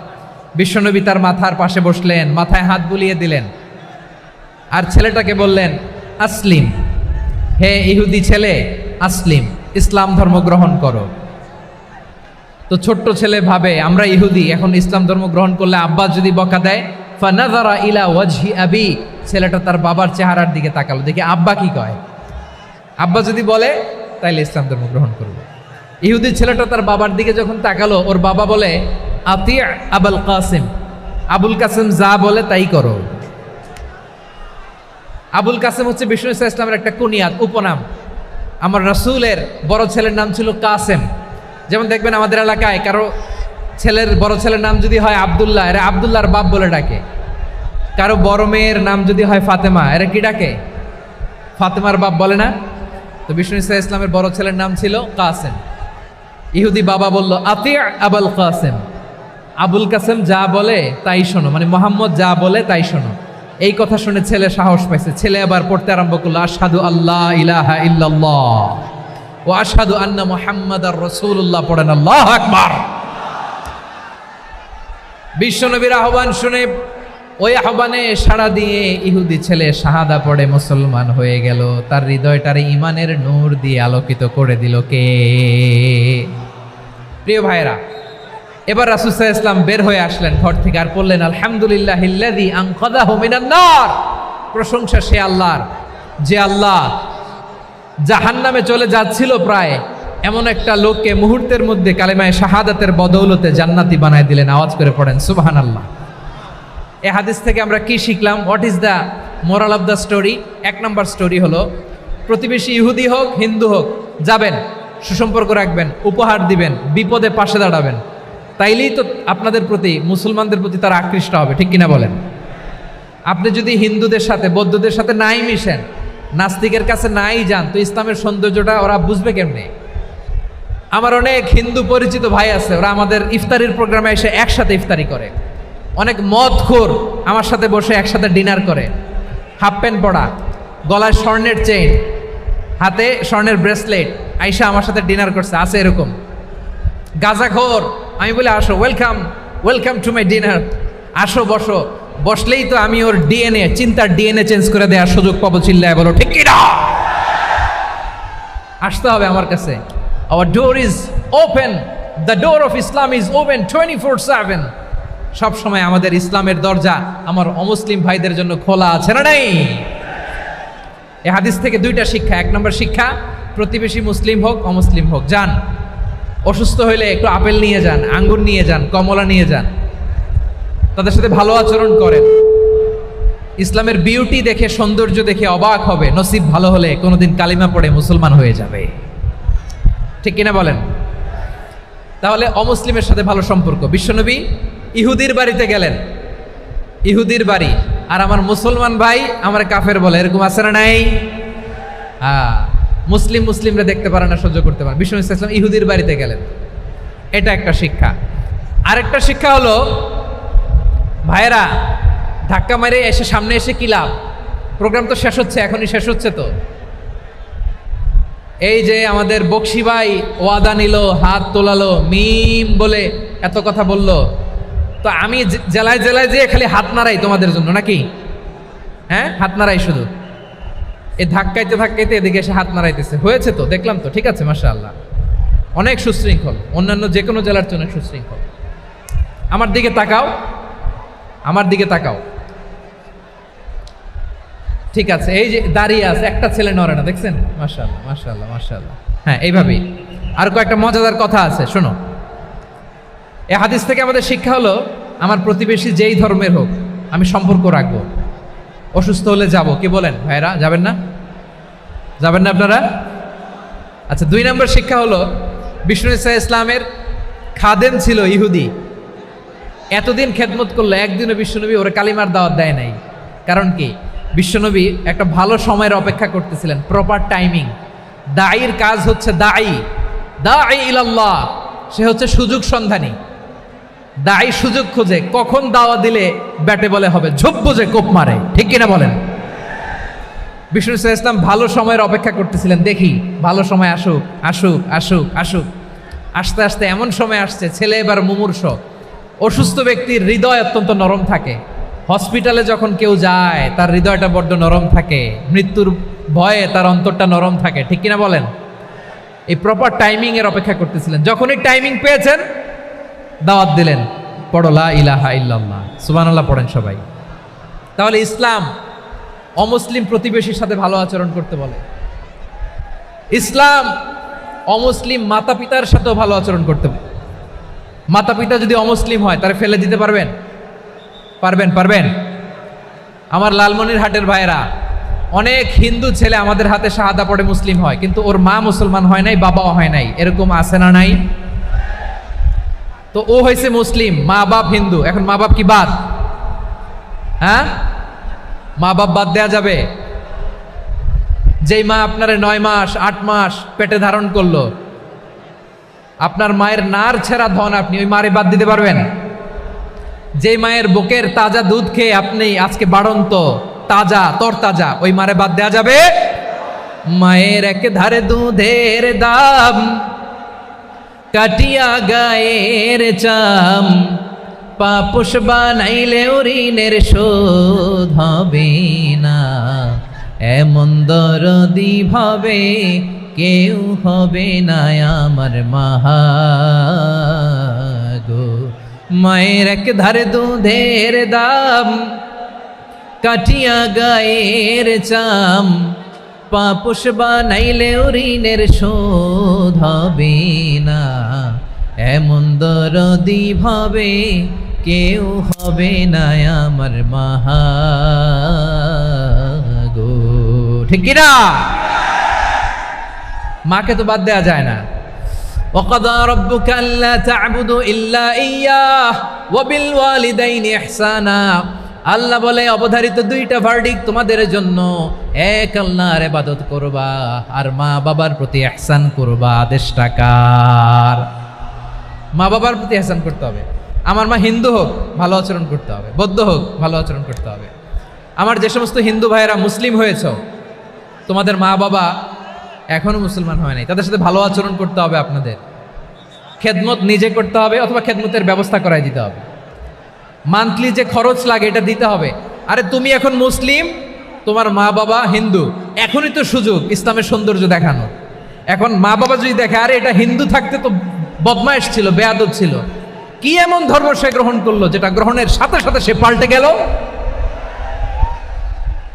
বিশ্বনবী তার মাথার পাশে বসলেন, মাথায় হাত বুলিয়ে দিলেন, আর ছেলেটাকে বললেন আসলিম, হে ইহুদি ছেলে আসলিম, ইসলাম ধর্ম গ্রহণ করো। তো ছোট্ট ছেলে ভাবে আমরা ইহুদি, এখন ইসলাম ধর্ম গ্রহণ করলে আব্বা যদি বকা দেয়, ফানাযারা ইলা ওয়াজহি আবি, ছেলেটা তার বাবার চেহারার দিকে তাকালো, দেখি আব্বা কি কয়। আব্বা যদি বলে তাইলে ইসলাম ধর্ম গ্রহণ করবো। ইহুদি ছেলেটা তার বাবার দিকে যখন তাকালো, ওর বাবা বলে আতি আবুল কাসিম, আবুল কাসিম যা বলে তাই করো। আবুল কাসিম হচ্ছে বিষ্ণু ইসা ইসলামের একটা কুনিয়াত, উপনাম। আমার রাসূলের বড় ছেলের নাম ছিল কাসেম। যেমন দেখবেন আমাদের এলাকায় কারো ছেলের বড় ছেলের নাম যদি হয় আব্দুল্লাহ, এরা আব্দুল্লাহর বাপ বলে ডাকে। কারো বড় মেয়ের নাম যদি হয় ফাতেমা, এরা কি ডাকে? ফাতেমার বাপ বলে না? তো বিষ্ণু ইসা ইসলামের বড় ছেলের নাম ছিল কাসেম। ইহুদি বাবা বলল আতি আবুল কাসেম, আবুল কাসেম যা বলে তাই শোনো, মানে মোহাম্মদ যা বলে তাই শোনো। এই কথা শুনে ছেলে সাহস পাইছে, ছেলে আবার পড়তে আরম্ভ করলো আশহাদু আল্লাহ ইলাহা ইল্লাল্লাহ ওয়া আশহাদু আন্না মুহাম্মাদার রাসূলুল্লাহ, পড়েন আল্লাহু আকবার। বিশ্বনবীর আহ্বান শুনে ওই আহ্বানে সাড়া দিয়ে ইহুদি ছেলে শাহাদা পড়ে মুসলমান হয়ে গেল। তার হৃদয়টারে ইমানের নূর দিয়ে আলোকিত করে দিল কে? প্রিয় ভাইরা, এবার রাসূল সাল্লাল্লাহু আলাইহি ওয়াসাল্লাম বের হয়ে আসলেন ঘর থেকে, আর বললেন আলহামদুলিল্লাহিল্লাযী আনকাযাহু মিনান নার, প্রশংসা সে আল্লাহর যে আল্লাহ জাহান্নামে চলে যাচ্ছিল প্রায় এমন একটা লোককে মুহূর্তের মধ্যে কালেমায়ে শাহাদাতের বদৌলতে জান্নাতি বানায় দিলেন। আওয়াজ করে পড়েন সুবহানাল্লাহ। এই হাদিস থেকে আমরা কি শিখলাম? What is the moral of the story? এক নম্বর স্টোরি হলো, প্রতিবেশী ইহুদি হোক হিন্দু হোক, যাবেন, সুসম্পর্ক রাখবেন, উপহার দিবেন, বিপদে পাশে দাঁড়াবেন, তাইলেই তো আপনাদের প্রতি, মুসলমানদের প্রতি তারা আকৃষ্ট হবে, ঠিক কিনা বলেন? আপনি যদি হিন্দুদের সাথে বৌদ্ধদের সাথে নাই মিশেন, নাস্তিকের কাছে নাই যান, তো ইসলামের সৌন্দর্যটা ওরা বুঝবে কেমনে? আমার অনেক হিন্দু পরিচিত ভাই আছে, ওরা আমাদের ইফতারির প্রোগ্রামে এসে একসাথে ইফতারি করে। অনেক মদখোর আমার সাথে বসে একসাথে ডিনার করে, হাফ প্যান্ট পরা, গলায় স্বর্ণের চেইন, হাতে স্বর্ণের ব্রেসলেট, আইসা আমার সাথে ডিনার করছে, আছে এরকম। গাঁজাখোর, আমি বলি আসো, welcome welcome to my dinner, আসো বসো। বসলেই তো আমি ওর ডিএনএ, চিন্তার ডিএনএ চেঞ্জ করে দেওয়ার সুযোগ পাবো, চিল্লায় বলো ঠিক কিনা? আসতে হবে আমার কাছে। Hour door is open, the door of Islam is open 24/7। সব সময় আমাদের ইসলামের দরজা আমার অমুসলিম ভাইদের জন্য খোলা আছে না নেই? এই হাদিস থেকে দুইটা শিক্ষা। এক নম্বর শিক্ষা, প্রতিবেশী মুসলিম হোক অমুসলিম হোক, যান, অসুস্থ হইলে একটু আপেল নিয়ে যান, আঙ্গুর নিয়ে যান, কমলা নিয়ে যান, তাদের সাথে ভালো আচরণ করেন। ইসলামের বিউটি দেখে, সৌন্দর্য দেখে অবাক হবে, নসিব ভালো হলে কোনোদিন কালিমা পড়ে মুসলমান হয়ে যাবে। ঠিক কিনা বলেন? তাহলে অমুসলিমের সাথে ভালো সম্পর্ক। বিশ্বনবী ইহুদির বাড়িতে গেলেন, ইহুদির বাড়ি, আর আমার মুসলমান ভাই আমার কাফের বলে, এরকম আছে না নাই? মুসলিমরা দেখতে পারে না, সহ্য করতে পারে। বিশ্বনবী সাল্লাল্লাহু আলাইহি ওয়াসাল্লাম ইহুদির বাড়িতে গেলেন, এটা একটা শিক্ষা। আরেকটা শিক্ষা হলো, ভাইয়েরা ধাক্কা মেরে এসে সামনে এসে কি লাভ? প্রোগ্রাম তো শেষ হচ্ছে, এখনই শেষ হচ্ছে। তো এই যে আমাদের বকশি ভাই ওয়াদা নিল, হাত তোলালো, মিম বলে এত কথা বলল, তো আমি জেলায় জেলায় যেয়ে খালি হাত নাড়াই তোমাদের জন্য নাকি? হ্যাঁ, হাত নাড়াই শুধু। এই ধাক্কাইতে ধাক্কাইতে এদিকে এসে হাত নাড়াইতেছে, হয়েছে তো, দেখলাম তো, ঠিক আছে, মাশাআল্লাহ, অনেক সুশৃঙ্খল, অন্যান্য যে কোনো জেলার জন্য সুশৃঙ্খল। আমার দিকে তাকাও, আমার দিকে তাকাও, ঠিক আছে। এই যে দাঁড়িয়ে আছে, একটা ছেলে নড়ে না, দেখছেন? মাশাআল্লাহ, মাশাআল্লাহ, মাশাআল্লাহ। হ্যাঁ, এইভাবেই। আর কয়েকটা মজাদার কথা আছে, শোনো। এই হাদিস থেকে আমাদের শিক্ষা হলো, আমার প্রতিবেশী যেই ধর্মের হোক আমি সম্পর্ক রাখবো। অসুস্থ হলে যাব, কি বলেন ভাইরা? যাবেন না? যাবেন না আপনারা? আচ্ছা, 2 নম্বর শিক্ষা হলো, বিষ্ণু ঈসা ইসলামের খাদেম ছিল ইহুদি, এতদিন খেদমত করলো, একদিনও বিশ্বনবী ওরা কালিমার দাওয়াত দেয় নাই। কারণ কি? বিশ্বনবী একটা ভালো সময়ের অপেক্ষা করতেছিলেন, প্রপার টাইমিং। দায়ীর কাজ হচ্ছে দায়ী ইলাল্লাহ, সে হচ্ছে সুযোগ সন্ধানী। দায়ী সুযোগ খোঁজে, কখন দাওয়া দিলে ব্যাটে বলে হবে, ঝোপ বুঝে কোপ মারে, ঠিক কিনা বলেন? বিষ্ণু সাল্লাল্লাহু আলাইহি ওয়াসাল্লাম ভালো সময়ের অপেক্ষা করতেছিলেন, দেখি ভালো সময় আসুক আসুক আসুক আসুক। আস্তে আস্তে এমন সময় আসছে, ছেলে এবার মুমূর্ষ। অসুস্থ ব্যক্তির হৃদয় অত্যন্ত নরম থাকে। হসপিটালে যখন কেউ যায় তার হৃদয়টা বড্ড নরম থাকে, মৃত্যুর ভয়ে তার অন্তরটা নরম থাকে, ঠিক কিনা বলেন? এই প্রপার টাইমিং এর অপেক্ষা করতেছিলেন। যখনই টাইমিং পেয়েছেন, দাওয়াত দিলেন, পড়ো লা ইলাহা ইল্লাল্লাহ, সুবহানাল্লাহ পড়েন সবাই। তাহলে ইসলাম অমুসলিম প্রতিবেশীর সাথে ভালো আচরণ করতে বলে। ইসলাম অমুসলিম মাতা পিতার সাথেও ভালো আচরণ করতে বলে। মাতা পিতা যদি অমুসলিম হয়, তারা ফেলে দিতে পারবেন? পারবেন? আমার লালমনিরহাটের ভাইয়েরা, অনেক হিন্দু ছেলে আমাদের হাতে শাহাদা পড়ে মুসলিম হয়, কিন্তু ওর মা মুসলমান হয় নাই, বাবাও হয় নাই, এরকম আছে না নাই? তো ও হয়েছে মুসলিম, মা বাপ হিন্দু, এখন মা বাপ কি বাদ? হ্যাঁ, মা বাপ বাদ দেয়া যাবে? যেই মা আপনারে 9 মাস 8 মাস পেটে ধারণ করলো, আপনার মায়ের নার ছেঁড়া ধন, আপনি ওই মারে বাদ দিতে পারবেন? যেই মায়ের বুকের তাজা দুধ খেয়ে আপনি আজকে বাড়ন্ত তাজা তরতাজা, ওই মারে বাদ দেয়া যাবে? মায়ের এক ধারে দুধের দাম, কাটিয়া গায়ের চাম, পাপোশ বানাইলে ঋণের শোধ হবে না, এমন দরদি ভাবে কেউ হবে না আমার মাহা গো। মায়ের এক ধারে দুধের দাম, কাটিয়া গায়ের চাম, পাপোশ বানাইলে ঋণের শোধ হবে না, এমন দরদি ভাবে কেউ হবে না আমার মাহা গো, ঠিক কিনা? মাকে তো বাদ দেওয়া যায় না। وَقَضَى رَبُّكَ أَلَّا تَعْبُدُوا إِلَّا إِيَّاهُ وَبِالْوَالِدَيْنِ إِحْسَانًا। আল্লাহ বলে, অবধারিত 2টা ভার্ডিক তোমাদের জন্য, এক আল্লাহর ইবাদত করবা আর মা বাবার প্রতি ইহসান করবা। আদেশটা কার? মা বাবার প্রতি ইহসান করতে হবে। আমার মা হিন্দু হোক, ভালো আচরণ করতে হবে, বৌদ্ধ হোক, ভালো আচরণ করতে হবে। আমার যে সমস্ত হিন্দু ভাইয়েরা মুসলিম হয়েছ, তোমাদের মা বাবা এখনো মুসলমান হয় নাই, তাদের সাথে ভালো আচরণ করতে হবে। আপনাদের খেদমত নিজে করতে হবে, অথবা খেদমতের ব্যবস্থা করাই দিতে হবে। মান্থলি যে খরচ লাগে এটা দিতে হবে। আরে তুমি এখন মুসলিম, তোমার মা বাবা হিন্দু, এখনই তো সুযোগ ইসলামের সৌন্দর্য দেখানো। এখন মা বাবা যদি দেখে, আরে এটা হিন্দু থাকতে তো বদমাইশ ছিল, বেয়াদব ছিল, কি এমন ধর্ম সে গ্রহণ করলো যেটা গ্রহণের সাথে সাথে সে পাল্টে গেল?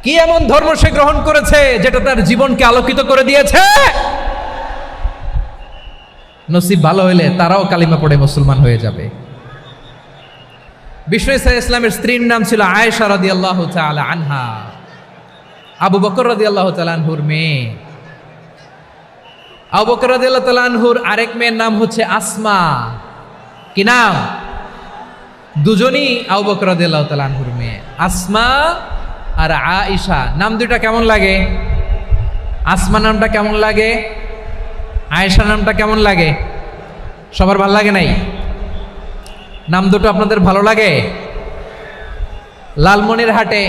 কি এমন ধর্ম সে গ্রহণ করেছে যেটা তার জীবনকে আলোকিত করে দিয়েছে? নসিব ভালো হইলে তারাও কালিমা পড়ে মুসলমান হয়ে যাবে। বিষ্ণু ঈসা ইসলামের স্ত্রীর নাম ছিল আয়েশা রাদিয়াল্লাহু তাআলা আনহা, আবু বকর রাদিয়াল্লাহু তাআলা আনহুর মেয়ে। আবু বকর রাদিয়াল্লাহু তাআলা আনহুর আরেক মেয়ের নাম হচ্ছে আসমা। কি নাম? দুজনই আবু বকর রাদিয়াল্লাহু তাআলা আনহুর মেয়ে, আসমা আর আয়েশা। নাম দুটা কেমন লাগে? আসমা নামটা কেমন লাগে? আয়েশা নামটা কেমন লাগে? সবার ভালো লাগে নাই? নাম দুটো আপনাদের ভালো লাগে? লালমনিরহাটে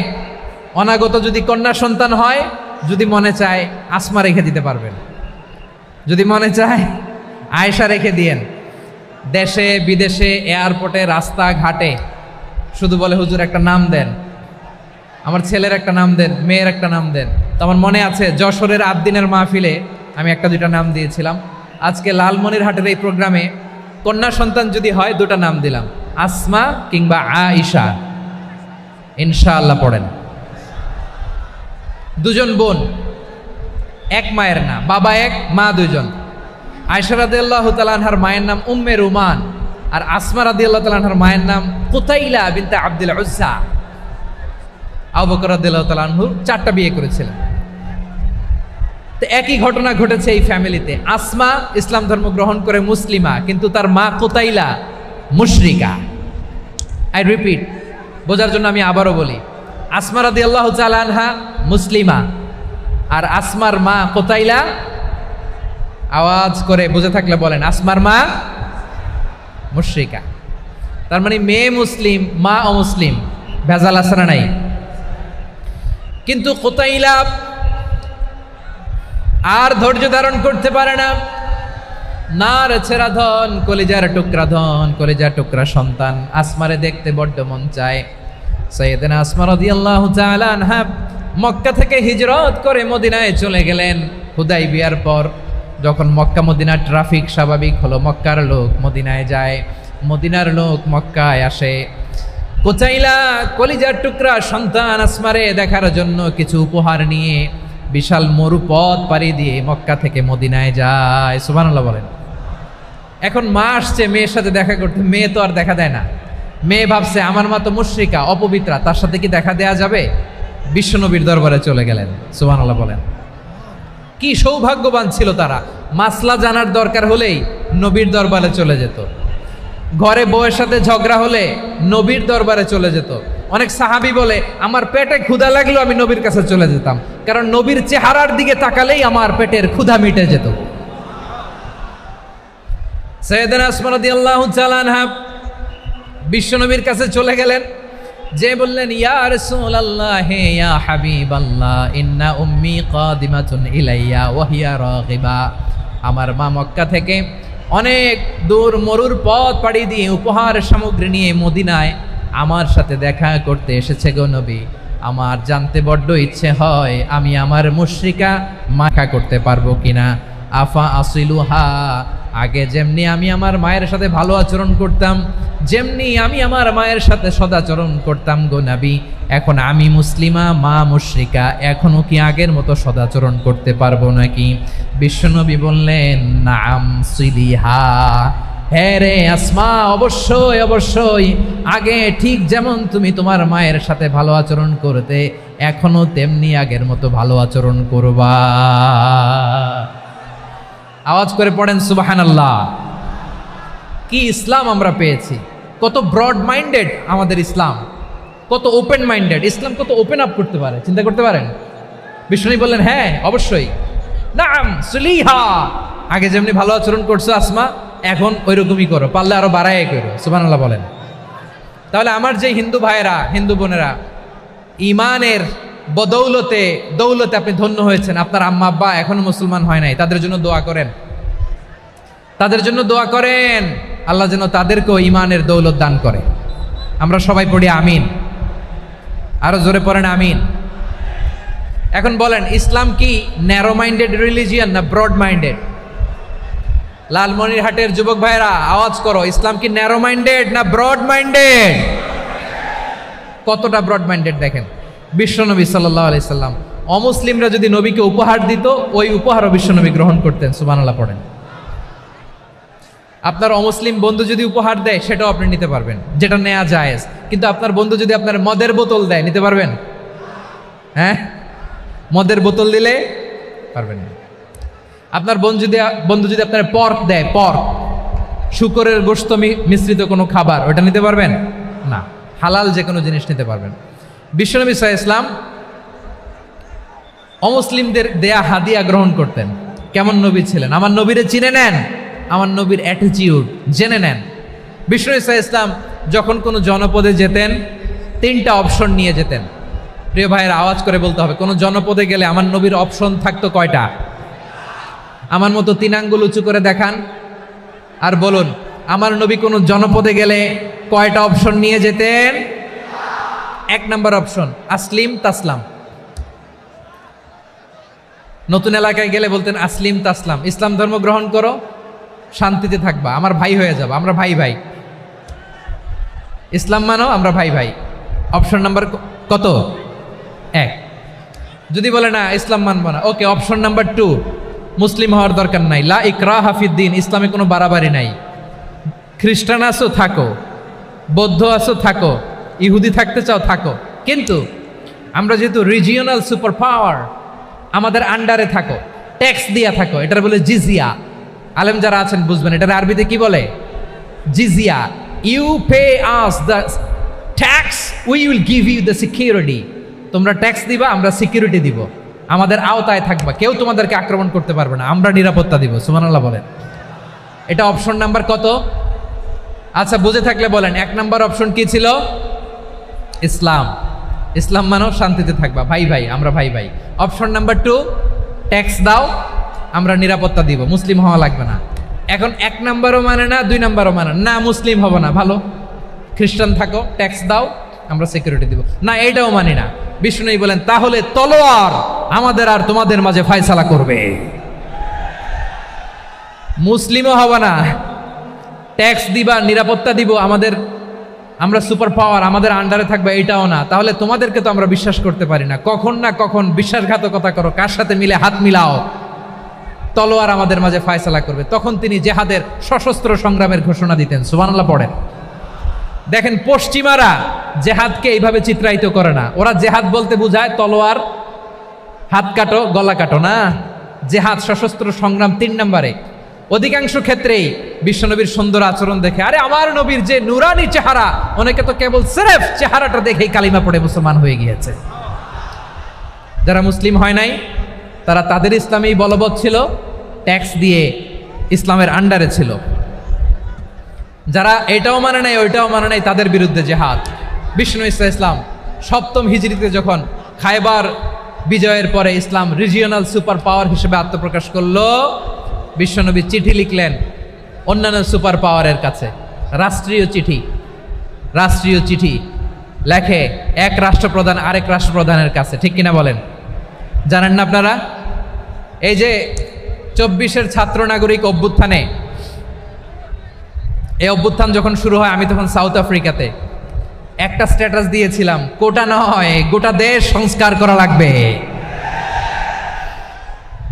অনাগত যদি কন্যা সন্তান হয়, যদি মনে চায় আসমা রেখে দিতে পারবেন, যদি মনে চায় আয়েশা রেখে দিয়েন। দেশে বিদেশে এয়ারপোর্টে রাস্তাঘাটে শুধু বলে হুজুর একটা নাম দেন, আমার ছেলের একটা নাম দেন, মেয়ের একটা নাম দেন। তো আমার মনে আছে যশোরের আদ্দিনের মাহফিলে আমি একটা দুইটা নাম দিয়েছিলাম। আজকে লালমনিরহাটের এই প্রোগ্রামে কন্যা সন্তান যদি হয় দুটা নাম দিলাম, আসমা কিংবা আয়েশা। ইনশাআল্লাহ পড়েন। দুজন বোন, এক মায়ের না, বাবা এক মা দুইজন। আয়েশা রাদিয়াল্লাহু তাআলা আনহার মায়ের নাম উম্মে রুমান, আর আসমা রাদিয়াল্লাহু তাআলা আনহার মায়ের নাম কুতাইলা বিনতে আব্দুল উজ্জা। আবু বকর রাদিয়াল্লাহু তাআলা আনহু 4টা বিয়ে করেছিলেন। তো একই ঘটনা ঘটেছে এই ফ্যামিলিতে। আসমা ইসলাম ধর্ম গ্রহণ করে মুসলিমা, কিন্তু তার মা কুতাইলা মুশরিকা। আই রিপিট, বোঝার জন্য আমি আবারও বলি, আসমা রাদিয়াল্লাহু তাআলা আনহা মুসলিমা, আর আসমার মা কুতাইলা, আওয়াজ করে বুঝে থাকলে বলেন, আসমার মা মুশরিকা। তার মানে মেয়ে মুসলিম, মা অমুসলিম। ভেজাল আছে না নাই? কিন্তু কুতাইলা আর ধৈর্য ধারণ করতে পারে না। নার ছেড়া ধন, কলিজার টুকরা ধন, কলিজার টুকরা সন্তান আসমারে দেখতে বড্ড মন চায়। সাইয়েদনা আসমা রাদিয়াল্লাহু তাআলা আনহা মক্কা থেকে হিজরত করে মদিনায় চলে গেলেন হুদাইবিয়ার পর। যখন মক্কা মদিনার ট্রাফিক স্বাভাবিক হলো, মক্কার লোক মদিনায় যায়, মদিনার লোক মক্কায় আসে। কুতাইলা কলিজার টুকরা সন্তান আসমারে দেখার জন্য কিছু উপহার নিয়ে বিশাল মরুপথ পাড়ি দিয়ে মক্কা থেকে মদিনায় যায়। সুবহানাল্লাহ বলেন। এখন মা আসছে মেয়ের সাথে দেখা করতে, মেয়ে তো আর দেখা দেয় না। মেয়ে ভাবছে আমার মা তো মুশরিকা, অপবিত্রা, তার সাথে কি দেখা দেয়া যাবে? বিশ্বনবীর দরবারে চলে গেলেন। সুবহানাল্লাহ বলেন। কি সৌভাগ্যবান ছিল তারা, মাসলা জানার দরকার হলেই নবীর দরবারে চলে যেত। ঘরে বউয়ের সাথে ঝগড়া হলে নবীর দরবারে চলে যেত। অনেক সাহাবী বলে আমার পেটে ক্ষুধা লাগলো আমি নবীর কাছে চলে যেতাম, কারণ নবীর চেহারার দিকে তাকালেই আমার পেটের ক্ষুধা মিটে যেত। সাইয়েদনা আসমা রাদিয়াল্লাহু তাআলা আনহা বিশ্বনবীর কাছে চলে গেলেন, যে বললেন ইয়া রাসূলুল্লাহ ইয়া হাবিবাল্লাহ ইন্না উম্মি কাদিমাতুন ইলাইয়া ওয়া হিয়া রাগিবা। আমার মা মক্কা থেকে অনেক দূর মরুর পথ পাড়ি দিয়ে উপহার সামগ্রী নিয়ে মদিনায় আমার সাথে দেখা করতে এসেছে গো নবী। আমার জানতে বড্ড ইচ্ছে হয় আমি আমার মুশরিকা মাখা করতে পারবো কিনা। আফা আসিলুহা, আগে যেমনি আমি আমার মায়ের সাথে ভালো আচরণ করতাম, যেমনি আমি আমার মায়ের সাথে সদাচরণ করতাম গো নবী, এখন আমি মুসলিমা, মা মুশরিকা, এখনো কি আগের মতো সদাচরণ করতে পারবো নাকি? বিশ্বনবী বললেন নাম সিলিহা, হ্যাঁ রে আসমা, অবশ্যই অবশ্যই, আগে ঠিক যেমন তুমি তোমার মায়ের সাথে ভালো আচরণ করতে, এখনো তেমনি আগের মতো ভালো আচরণ করবা। আওয়াজ করে পড়েন সুবহানাল্লাহ। কি ইসলাম আমরা পেয়েছি! কত ব্রড মাইন্ডেড আমাদের ইসলাম, কত ওপেন মাইন্ডেড ইসলাম, কত ওপেন আপ করতে পারে, চিন্তা করতে পারেন। বিষ্ণু বললেন হ্যাঁ অবশ্যই, নাম সুলিহা, আগে যেমনি ভালো আচরণ করছো আসমা, এখন ওইরকমই করো, পারলে আরো বাড়ায় করো। সুবহানাল্লাহ বলেন। তাহলে আমার যে হিন্দু ভাইয়েরা, হিন্দু বোনেরা, ইমানের বদৌলতে দৌলতে আপনি ধন্য হয়েছেন, আপনার আম্মা আব্বা এখনো মুসলমান হয় নাই, তাদের জন্য দোয়া করেন, তাদের জন্য দোয়া করেন, আল্লাহ যেন তাদেরকেও ইমানের দৌলত দান করে। আমরা সবাই পড়ি আমিন, আরো জোরে পড়েন আমিন। এখন বলেন, ইসলাম কি ন্যারো মাইন্ডেড রিলিজিয়ান না ব্রড মাইন্ডেড? লালমনিরহাটের যুবক ভাইরা আওয়াজ করো, ইসলাম কি ন্যারো মাইন্ডেড না ব্রড মাইন্ডেড? কতটা ব্রড মাইন্ডেড দেখেন। বিশ্বনবী সাল্লাল্লাহু আলাইহি সাল্লাম অমুসলিমরা যদি নবীকে উপহার দিত, ওই উপহারও বিশ্বনবী গ্রহণ করতেন। সুবহানাল্লাহ পড়েন। আপনার অমুসলিম বন্ধু যদি উপহার দেয়, সেটাও আপনি নিতে পারবেন, যেটা নেওয়া জায়েজ। কিন্তু আপনার বন্ধু যদি আপনার মদের বোতল দেয়, নিতে পারবেন? হ্যাঁ, মদের বোতল দিলে পারবেন না। আপনার বন্ধু যদি আপনার পর্ক দেয়, পর্ক শুকরের গোশত মিশ্রিত কোনো খাবার, ওটা নিতে পারবেন না। হালাল যে কোনো জিনিস নিতে পারবেন। বিশ্বনবী সাল্লাল্লাহু আলাইহি ওয়াসাল্লাম অমুসলিমদের দেয়া হাদিয়া গ্রহণ করতেন। কেমন নবী ছিলেন? আমার নবীরে চিনে নেন, আমার নবীর অ্যাটিটিউড জেনে নেন। বিশ্বনবী সাল্লাল্লাহু আলাইহি ওয়াসাল্লাম যখন কোনো জনপদে যেতেন 3টা অপশন নিয়ে যেতেন। প্রিয় ভাইয়ের আওয়াজ করে বলতে হবে, কোনো জনপদে গেলে আমার নবীর অপশন থাকতো কয়টা? আমার মতো 3 আঙ্গুল উঁচু করে দেখান আর বলুন, আমার নবী কোনো জনপদে গেলে কয়টা অপশন নিয়ে যেতেন? 1 নাম্বার অপশন আসলিম তাসলাম। নতুন এলাকায় গেলে বলতেন আসলিম তাসলাম, ইসলাম ধর্ম গ্রহণ করো, শান্তিতে থাকবা, আমার ভাই হয়ে যাবো, আমরা ভাই ভাই। ইসলাম মানো, আমরা ভাই ভাই। অপশন নাম্বার কত? 1। যদি বলে না ইসলাম মানবো না, ওকে, অপশন নাম্বার 2, মুসলিম হওয়ার দরকার নাই, লা ইকরাহা ফিদ্দিন, ইসলামে কোনো বাড়াবাড়ি নাই। খ্রিস্টান আছো থাকো, বৌদ্ধ আছো থাকো, ইহুদি থাকতে চাও থাকো, কিন্তু আমরা যেহেতু রিজিওনাল সুপার পাওয়ার, আমাদের আন্ডারে থাকো, ট্যাক্স দিয়া থাকো, এটার বলে জিজিয়া। আলেম যারা আছেন বুঝবেন, এটার আরবিতে কি বলে? জিজিয়া। You pay us the tax, we will give you the security. তোমরা ট্যাক্স দিবা, আমরা সিকিউরিটি দিব, আমাদের আওতায় থাকবা, কেউ তোমাদেরকে আক্রমণ করতে পারবে না, আমরা নিরাপত্তা দিব। সুবহানাল্লাহ বলেন। এটা অপশন নাম্বার কত? আচ্ছা, বুঝে থাকলে বলেন 1 নাম্বার অপশন কি ছিল? ইসলাম। ইসলাম মানো, শান্তিতে থাকবা, ভাই ভাই, আমরা ভাই ভাই। অপশন নাম্বার 2, ট্যাক্স দাও, আমরা নিরাপত্তা দিব, মুসলিম হওয়া লাগবে না। এখন 1 নাম্বারও মানে না, 2 নাম্বারও মানে না, মুসলিম হব না, ভালো, খ্রিস্টান থাকো, ট্যাক্স দাও, আমরা সিকিউরিটি দিব না, এইটাও মানি না। বিষ্ণু বলেন, তাহলে তলোয়ার আমাদের আর তোমাদের মাঝে ফয়সালা করবে। মুসলিমও হব না, ট্যাক্স দিবা, নিরাপত্তা দিব, আমরা সুপার পাওয়ার, আমাদের আন্ডারে থাকবে, এটাও না। তাহলে তোমাদেরকে তো আমরা বিশ্বাস করতে পারি না, কখন না কখন বিশ্বাসঘাতকতা করো, কার সাথে মিলে হাত মিলাও, তলোয়ার আমাদের মাঝে ফয়সালা করবে। তখন তিনি জেহাদের সশস্ত্র সংগ্রামের ঘোষণা দিতেন। সুবহানাল্লাহ পড়েন। দেখেন, পশ্চিমারা জেহাদকে এইভাবে চিত্রায়িত করে না। ওরা জেহাদ বলতে বোঝায় তলোয়ার, হাত কাটো, গলা কাটো না। জেহাদ সশস্ত্র সংগ্রাম 3 নম্বরে। অধিকাংশ ক্ষেত্রেই বিশ্বনবীর সুন্দর আচরণ দেখে, আরে আমার নবীর যে নুরানি চেহারা, অনেকে তো কেবল সিরেফ চেহারাটা দেখেই কালিমা পড়ে মুসলমান হয়ে গিয়েছে। যারা মুসলিম হয় নাই তারা তাদের ইসলামেই বলবৎ ছিল, ট্যাক্স দিয়ে ইসলামের আন্ডারে ছিল। যারা এটাও মানে নাই ওইটাও মানে নাই, তাদের বিরুদ্ধে জেহাদ। বিষ্ণু ইসলাম 7ম হিজরিতে যখন খায়বার বিজয়ের পরে ইসলাম রিজিওনাল সুপার পাওয়ার হিসেবে আত্মপ্রকাশ করলো, বিশ্বনবী চিঠি লিখলেন অন্যান্য সুপার পাওয়ারের কাছে, রাষ্ট্রীয় চিঠি লেখে এক রাষ্ট্রপ্রধান আরেক রাষ্ট্রপ্রধানের কাছে। ঠিক কিনা বলেন? জানেন না আপনারা? এই যে 24-এর ছাত্র নাগরিক অভ্যুত্থানে, এই অভ্যুত্থান যখন শুরু হয়, আমি তখন সাউথ আফ্রিকাতে একটা স্ট্যাটাস দিয়েছিলাম, কোটা নয় গোটা দেশ সংস্কার করা লাগবে।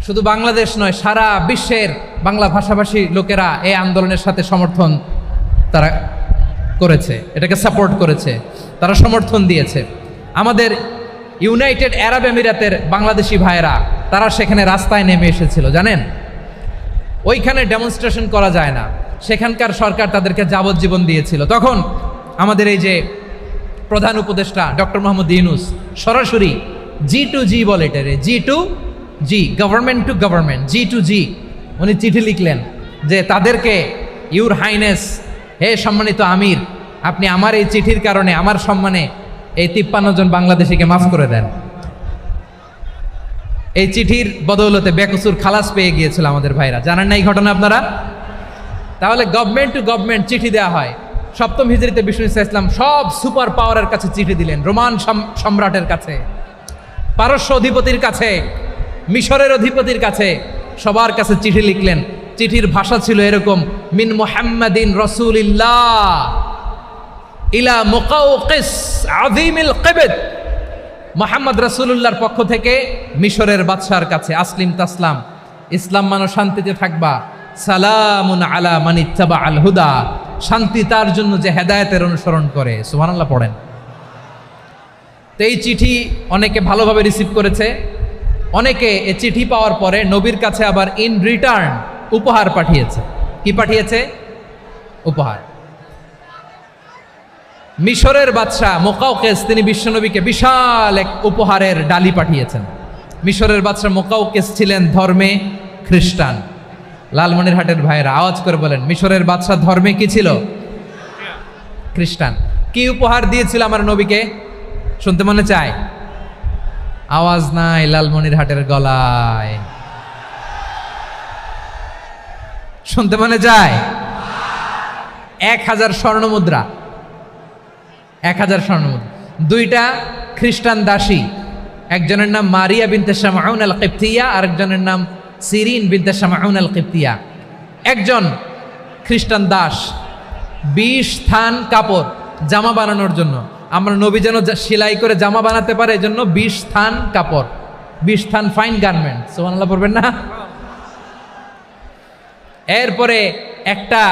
শুধু বাংলাদেশ নয়, সারা বিশ্বের বাংলা ভাষাভাষী লোকেরা এই আন্দোলনের সাথে সমর্থন তারা করেছে, এটাকে সাপোর্ট করেছে, তারা সমর্থন দিয়েছে। আমাদের ইউনাইটেড আরব আমিরাতের বাংলাদেশি ভাইয়েরা, তারা সেখানে রাস্তায় নেমে এসেছিল, জানেন? ওইখানে ডেমনস্ট্রেশন করা যায় না, সেখানকার সরকার তাদেরকে যাবজ্জীবন দিয়েছিল। তখন আমাদের এই যে প্রধান উপদেষ্টা ডক্টর মোহাম্মদ ইউনূস সরাসরি G2G বলে, এটারে G2G, government to government, G2G, উনি চিঠি লিখলেন যে তাদেরকে, ইউর হাইনেস, হে সম্মানিত আমির, আপনি আমার এই চিঠির কারণে আমার সম্মানে এই 53 জন বাংলাদেশিকে মাফ করে দেন। এই চিঠির বদৌলতে বেকসুর খালাস পেয়ে গিয়েছিল আমাদের ভাইরা। জানেন না এই ঘটনা আপনারা? তাহলে গভর্নমেন্ট টু গভর্নমেন্ট চিঠি দেওয়া হয়। 7ম হিজরিতে বিষ্ণু ইসলাম সব সুপার পাওয়ারের কাছে চিঠি দিলেন, রোমান সম্রাটের কাছে, পারস্য অধিপতির কাছে, মিশরের অধিপতির কাছে, সবার কাছে চিঠি লিখলেন। চিঠির ভাষা ছিল এরকম, মিন মুহাম্মাদিন রাসূলিল্লাহ ইলা মুকাউকিস আযীমিল কিবত, মুহাম্মদ রাসূলুল্লাহর পক্ষ থেকে মিশরের বাদশার কাছে, আসলিম তাসলাম, ইসলাম মানো, শান্তিতে থাকবা, সালামুন আলা মান ইত্তাবা আল হুদা, শান্তি তার জন্য যে হেদায়েতের অনুসরণ করে। সুবহানাল্লাহ পড়েন। তো এই চিঠি অনেকে ভালোভাবে রিসিভ করেছে, অনেকে এ চিঠি পাওয়ার পরে নবীর কাছে আবার ইন রিটার্ন উপহার পাঠিয়েছে। কি পাঠিয়েছে? উপহার। মিশরের বাদশাহ মুকাউকেস তিনি বিশ্বনবীকে বিশাল এক উপহারের ডালি পাঠিয়েছেন। মিশরের বাদশাহ মুকাউকেস ছিলেন ধর্মে খ্রিস্টান। লালমনিরহাটের ভাইয়েরা আওয়াজ করে বলেন, মিশরের বাদশাহ ধর্মে কি ছিল? খ্রিস্টান। কি উপহার দিয়েছিল আমার নবীকে? শুনতে মনে চায়? আওয়াজ নাই লালমনিরহাটের গলায়, শুনতে মনে যায়? 1000 স্বর্ণমুদ্রা, 1000 স্বর্ণমুদ্রা। 2টা খ্রিস্টান দাসী, একজনের নাম মারিয়া বিনতে শামাউন আল কিবতিয়া, আরেকজনের নাম সিরিন বিনতে শামাউন আল কিবতিয়া। একজন খ্রিস্টান দাস 20 থান কাপড় জামা বানানোর জন্য, আমরা নবী যেন সেলাই করে জামা বানাতে পারে এজন্য 20 থান কাপড়, 20 থান ফাইন গার্মেন্ট, সুবহানাল্লাহ পড়বেন না? এরপরে একটা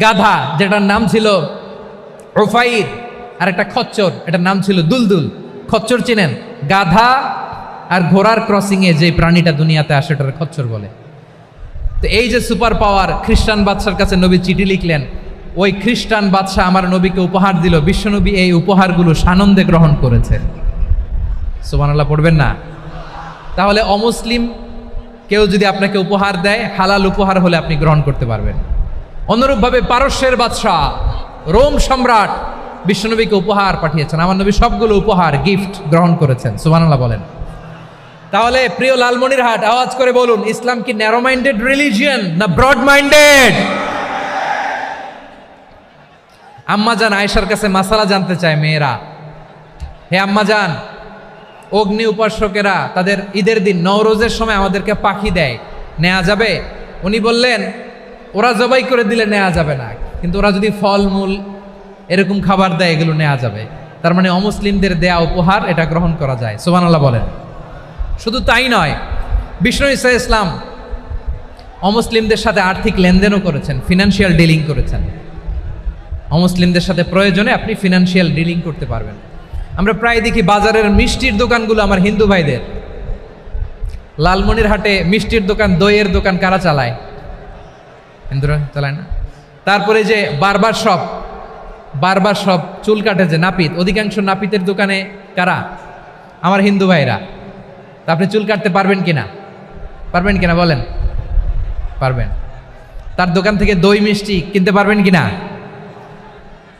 গাধা যেটার নাম ছিল উফাইর, আর একটা খচ্চর, এটার নাম ছিল দুলদুল। খচ্চর চিনেন? গাধা আর ঘোড়ার ক্রসিং এ যে প্রাণীটা দুনিয়াতে আসে ওটার খচ্চর বলে। তো এই যে সুপার পাওয়ার খ্রিস্টান বাদশার কাছে নবী চিঠি লিখলেন, ওই খ্রিস্টান বাদশাহ আমার নবীকে উপহার দিল। বিশ্বনবী এই উপহারগুলো সানন্দে গ্রহণ করেছে। সুবহানাল্লাহ পড়বেন না? তাহলে অমুসলিম কেউ যদি আপনাকে উপহার দেয়, হালাল উপহার হলে আপনি গ্রহণ করতে পারবেন। অনুরূপভাবে পারস্যের বাদশাহ, রোম সম্রাট বিশ্বনবীকে উপহার পাঠিয়েছেন। আমার নবী সবগুলো উপহার গিফট গ্রহণ করেছেন। সুবহানাল্লাহ বলেন। তাহলে প্রিয় লালমনিরহাট আওয়াজ করে বলুন, ইসলাম কি ন্যারো মাইন্ডেড রিলিজিয়ন না ব্রড মাইন্ডেড? আম্মাজান আয়েশার কাছে মাসালা জানতে চায় মেয়েরা, হে আম্মাজান, অগ্নি উপাসকেরা তাদের ঈদের দিন নওরোজের সময় আমাদেরকে পাখি দেয়, নেওয়া যাবে? উনি বললেন, ওরা জবাই করে দিলে নেওয়া যাবে না, কিন্তু ওরা যদি ফলমূল এরকম খাবার দেয় এগুলো নেওয়া যাবে। তার মানে অমুসলিমদের দেয়া উপহার এটা গ্রহণ করা যায়। সুবহানাল্লাহ বলেন। শুধু তাই নয়, বিষ্ণু ঈসা ইসলাম অমুসলিমদের সাথে আর্থিক লেনদেনও করেছেন, ফিনান্সিয়াল ডিলিং করেছেন। অমুসলিমদের সাথে প্রয়োজনে আপনি ফিনান্সিয়াল ডিলিং করতে পারবেন। আমরা প্রায় দেখি বাজারের মিষ্টির দোকানগুলো আমার হিন্দু ভাইদের। লালমনিরহাটে মিষ্টির দোকান, দইয়ের দোকান কারা চালায়? হিন্দুরা চালায় না? তারপরে যে বারবার শপ, চুল কাটে যে নাপিত, অধিকাংশ নাপিতের দোকানে কারা? আমার হিন্দু ভাইরা। তা আপনি চুল কাটতে পারবেন কিনা? পারবেন কিনা বলেন? পারবেন। তার দোকান থেকে দই মিষ্টি কিনতে পারবেন কিনা?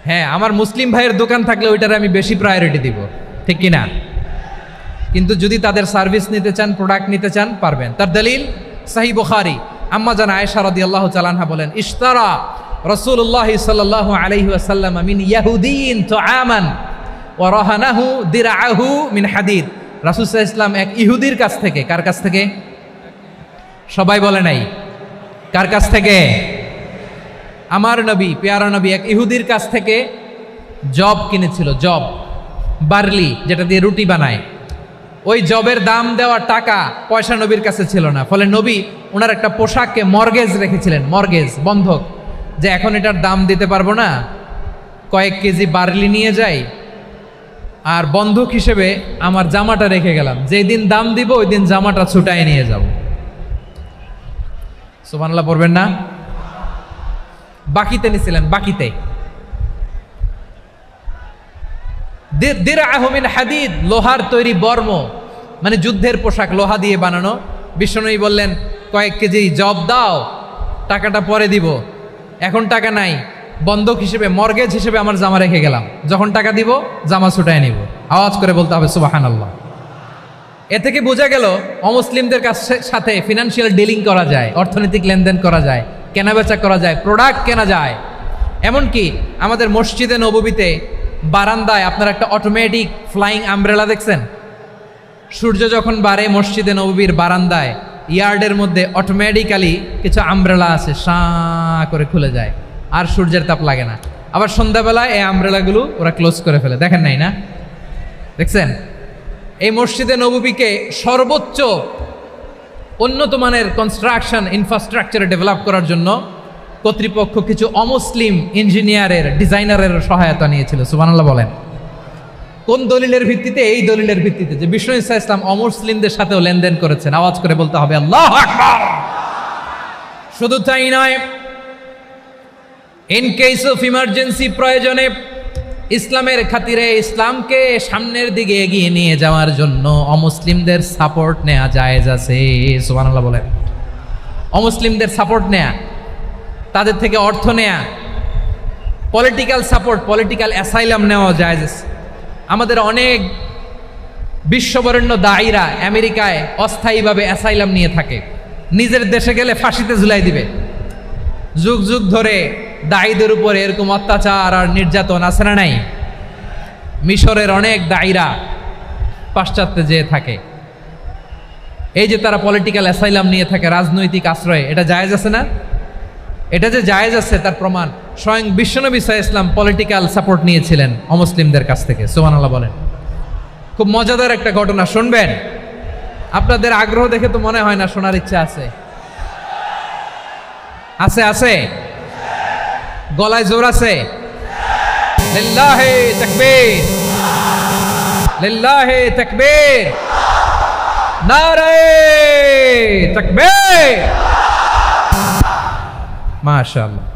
হ্যাঁ, আমার মুসলিম ভাইয়ের দোকান থাকলে ওইটারে আমি বেশি প্রায়োরিটি দিব, ঠিক কিনা? কিন্তু যদি তাদের সার্ভিস নিতে চান, প্রোডাক্ট নিতে চান, পারবেন। তার দলিল সহিহ বুখারী, আম্মা জান আয়েশা রাদিয়াল্লাহু তাআলা আনহা বলেন, ইশতারা রাসূলুল্লাহ সাল্লাল্লাহু আলাইহি ওয়াসাল্লাম মিন ইয়াহুদিয়িন তুআমান ওয়া রাহানাহু দিরআহু মিন হাদিদ। রাসূল সাল্লাল্লাহু আলাইহি ওয়াসাল্লাম এক ইহুদির কাছ থেকে, কার কাছ থেকে? সবাই বলে নাই কার কাছ থেকে? আমার নবী, পেয়ারা নবী এক ইহুদির কাছ থেকে জব কিনেছিল। জব, বার্লি, যেটা দিয়ে রুটি বানায়। ওই জবের দাম দেওয়ার টাকা পয়সা নবীর কাছে ছিল না। ফলে নবী ওনার একটা পোশাককে মর্গেজ রেখেছিলেন, মর্গেজ, বন্ধক, যে এখন এটার দাম দিতে পারবো না, কয়েক কেজি বার্লি নিয়ে যাই আর বন্ধক হিসেবে আমার জামাটা রেখে গেলাম, যেই দিন দাম দিব ওই দিন জামাটা ছুটায় নিয়ে যাব। সুবহানাল্লাহ পড়বেন না? বাকিতে নিছিলেন, বাকিতে। দিরআহু মিন হাদিদ, লোহার তৈরি বর্ম, মানে যুদ্ধের পোশাক, লোহা দিয়ে বানানো। বিষ্ণুনবী বললেন, কয়েক কেজি জব দাও, টাকাটা পরে দিব, এখন টাকা নাই, বন্ধক হিসেবে, মর্গেজ হিসেবে আমার জামা রেখে গেলাম, যখন টাকা দিব জামা ছুটায় নিব। আওয়াজ করে বলতে হবে সুবহানাল্লাহ। এ থেকে বোঝা গেল অমুসলিমদের সাথে ফিনান্সিয়াল ডিলিং করা যায়, অর্থনৈতিক লেনদেন করা যায়, কেনাবেচা করা যায়, প্রোডাক্ট কেনা যায়। এমনকি আমাদের মসজিদে নববীতে বারান্দায় আপনারা একটা অটোমেটিক ফ্লাইং আমব্রেলা দেখছেন? সূর্য যখন বাড়ে মসজিদে নববীর বারান্দায় ইয়ার্ডের মধ্যে অটোমেটিক্যালি কিছু আমব্রেলা আছে, সাঁ করে খুলে যায়, আর সূর্যের তাপ লাগে না। আবার সন্ধ্যাবেলায় এই আমব্রেলাগুলো ওরা ক্লোজ করে ফেলে, দেখেন নাই না? দেখছেন? এই মসজিদে নববীকে সর্বোচ্চ উন্নত মানের কনস্ট্রাকশন ইনফ্রাস্ট্রাকচারে ডেভেলপ করার জন্য কর্তৃপক্ষ কিছু অমুসলিম ইঞ্জিনিয়ারের, ডিজাইনারের সহায়তা নিয়েছিল। সুবহানাল্লাহ বলেন। কোন দলিলের ভিত্তিতে? এই দলিলের ভিত্তিতে যে বিষ্ণু ইসা ইসলাম অমুসলিমদের সাথেও লেনদেন করেছেন। আওয়াজ করে বলতে হবে আল্লাহু আকবার। শুধু তাই নয়, ইন কেস অফ ইমার্জেন্সি, প্রয়োজনে ইসলামের খাতিরে ইসলামকে সামনের দিকে এগিয়ে নিয়ে যাওয়ার জন্য অমুসলিমদের সাপোর্ট নেওয়া জায়েজ আছে। সুবহানাল্লাহ বলেন। অমুসলিমদের সাপোর্ট নেয়া, তাদের থেকে অর্থ নেয়া, পলিটিক্যাল সাপোর্ট, পলিটিক্যাল অ্যাসাইলাম নেওয়া জায়েজ আছে। আমাদের অনেক বিশ্ববরেণ্য দায়ীরা আমেরিকায় অস্থায়ীভাবে অ্যাসাইলাম নিয়ে থাকে, নিজের দেশে গেলে ফাঁসিতে ঝুলাই দিবে। যুগ যুগ ধরে দায়ীদের উপরে এরকম অত্যাচার আর নির্যাতন আছে না নাই? মিশরের অনেক দায়ীরা পাশ্চাত্যে যেয়ে থাকে। এই যে তারা পলিটিক্যাল অ্যাসাইলাম নিয়ে থাকে, রাজনৈতিক আশ্রয়, এটা জায়েজ আছে না? এটা যে জায়েজ আছে তার প্রমাণ স্বয়ং বিশ্বনবী সাল্লাল্লাহু আলাইহি ওয়াসাল্লাম পলিটিক্যাল সাপোর্ট নিয়েছিলেন অমুসলিমদের কাছ থেকে। সুবহানাল্লাহ বলেন। খুব মজাদার একটা ঘটনা, শুনবেন? আপনাদের আগ্রহ দেখে তো মনে হয় না শোনার ইচ্ছা আছে। আছে আছে, গলায় জোর আছে। লিল্লাহি তাকবীর, লিল্লাহি তাকবীর, নারে তাকবীর। মাশাআল্লাহ।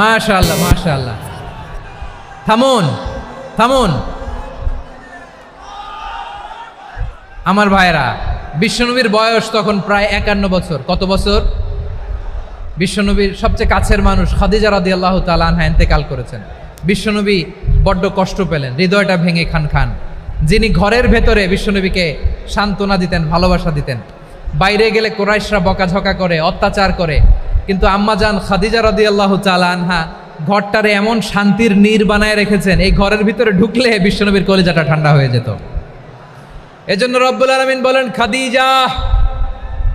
মাশাআল্লাহ মাশাআল্লাহ। থামুন থামুন আমার ভাইরা। বিশ্বনবীর বয়স তখন প্রায় 51 বছর। কত বছর? বিশ্বনবীর সবচেয়ে কাছের মানুষ খাদিজা রাদিয়াল্লাহু তাআলা আনহা ইন্তেকাল করেছেন। বিশ্বনবী বড্ড কষ্ট পেলেন, হৃদয়টা ভেঙে খান খান। যিনি ঘরের ভেতরে বিশ্বনবীকে সান্ত্বনা দিতেন, ভালোবাসা দিতেন, বাইরে গেলে কুরাইশরা বকাঝকা করে, অত্যাচার করে, কিন্তু আম্মাজান খাদিজা রাদিয়াল্লাহু তাআলা আনহা ঘরটারে এমন শান্তির নীর বানায় রেখেছেন, এই ঘরের ভিতরে ঢুকলে বিশ্বনবীর কলিজাটা ঠান্ডা হয়ে যেত। এজন্য রব্বুল আলামিন বলেন, খাদিজা,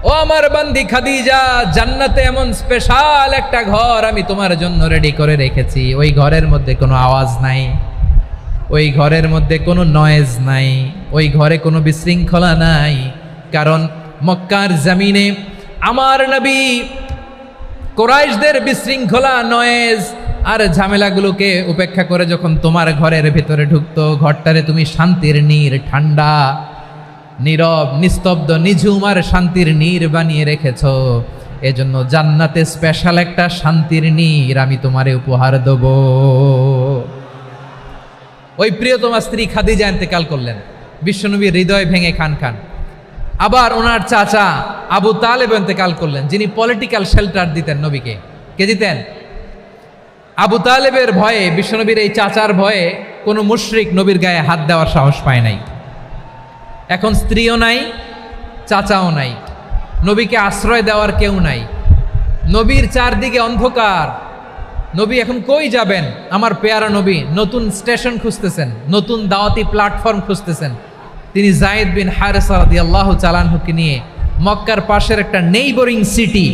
ও আমার বান্দি খাদিজা, জান্নাতে এমন স্পেশাল একটা ঘর আমি তোমার জন্য রেডি করে রেখেছি। ওই ঘরের মধ্যে কোনো আওয়াজ নাই, ওই ঘরের মধ্যে কোনো নয়েজ নাই, ওই ঘরে কোনো বিশৃঙ্খলা নাই। কারণ মক্কার জমিনে আমার নবী কুরাইশদের বিশৃঙ্খলা, নয়েজ আর ঝামেলাগুলোকে উপেক্ষা করে যখন তোমার ঘরের ভিতরে ঢুকতো, ঘরটারে তুমি শান্তির নীর, ঠান্ডা, নীরব, নিস্তব্ধ, নিঝুম আর শান্তির নীর বানিয়ে রেখেছ। এজন্য জান্নাতে স্পেশাল একটা শান্তির নীর আমি তোমারে উপহার দেব। ওই প্রিয়তমা স্ত্রী খাদিজা ইন্তেকাল করলেন, বিশ্বনবীর হৃদয় ভেঙে খান খান। আবার ওনার চাচা আবু তালেব ইন্তেকাল করলেন, যিনি পলিটিক্যাল শেল্টার দিতেন নবীকে। কে দিতেন? আবু তালেবের ভয়ে, বিশ্বনবীর এই চাচার ভয়ে কোনো মুশরিক নবীর গায়ে হাত দেওয়ার সাহস পায় নাই। এখন স্ত্রীও নাই, চাচাও নাই, নবীকে আশ্রয় দেওয়ার কেউ নাই। নবীর চারদিকে অন্ধকার। নবী এখন কই যাবেন? আমার পেয়ারা নবী নতুন স্টেশন খুঁজতেছেন, নতুন দাওয়াতি প্ল্যাটফর্ম খুঁজতেছেন। তিনি যায়েদ বিন হারেসা রাদিয়াল্লাহু তাআলা আনহুকে নিয়ে মক্কার পাশের একটা নেইবরিং সিটি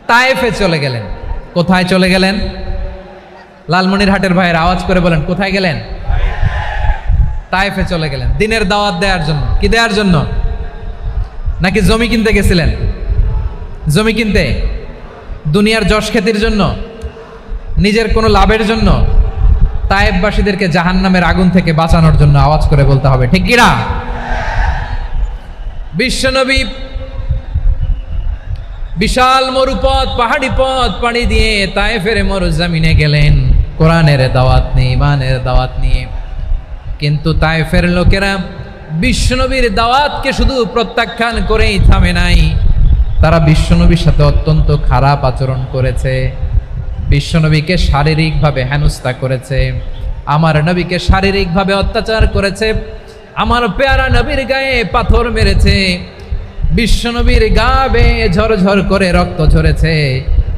তায়েফে চলে গেলেন। কোথায় চলে গেলেন? লালমনিরহাটের ভাইয়ের আওয়াজ করে বলেন, কোথায় গেলেন? তায়েফে চলে গেলেন দিনের দাওয়াত দেওয়ার জন্য। কি দেওয়ার জন্য? নাকি জমি কিনতে গেছিলেন? জমি কিনতে, দুনিয়ার যশ খ্যাতির জন্য, নিজের কোনো লাভের জন্য? তায়েফবাসীদেরকে জাহান্নামের আগুন থেকে বাঁচানোর জন্য। আওয়াজ করে বলতে হবে ঠিক কিনা? বিশ্বনবী বিশাল মরুপথ, পাহাড়ি পথ পাড়ি দিয়ে তায়েফের মরুজমিনে গেলেন কোরআনের দাওয়াত নিয়ে, ইমানের দাওয়াত নিয়ে। কিন্তু তায়েফের লোকেরা বিশ্বনবীর দাওয়াতকে শুধু প্রত্যাখ্যান করেই থামে নাই, তারা বিশ্বনবীর সাথে অত্যন্ত খারাপ আচরণ করেছে। বিশ্বনবীকে শারীরিকভাবে হেনস্থা করেছে, আমার নবীকে শারীরিকভাবে অত্যাচার করেছে, আমার পেয়ারা নবীর গায়ে পাথর মেরেছে, বিশ্বনবীর গা বেয়ে ঝরঝর করে রক্ত ঝরেছে,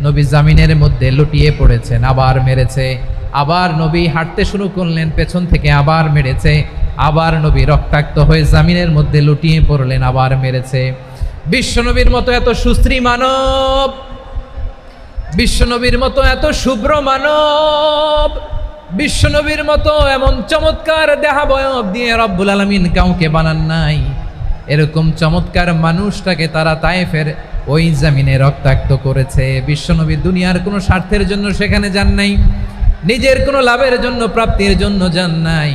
নবী জামিনের মধ্যে লুটিয়ে পড়েছেন, আবার মেরেছে। আবার নবী হাঁটতে শুরু করলেন, পেছন থেকে আবার মেরেছে, আবার নবী রক্তাক্ত হয়ে জামিনের মধ্যে লুটিয়ে পড়লেন, আবার মেরেছে। বিশ্বনবীর মতো এত সুশ্রী মানব, বিশ্বনবীর মতো এত শুভ্র মানব, বিশ্বনবীর মতো এমন চমৎকার দেহাবয়ব দিয়ে রব্বুল আলামিন কাউকে বানান নাই। এরকম চমৎকার মানুষটাকে তারা তায়েফের ওই জামিনে রক্তাক্ত করেছে। বিশ্বনবী দুনিয়ার কোনো স্বার্থের জন্য সেখানে যান নাই, নিজের কোনো লাভের জন্য, প্রাপ্তির জন্য যান নাই,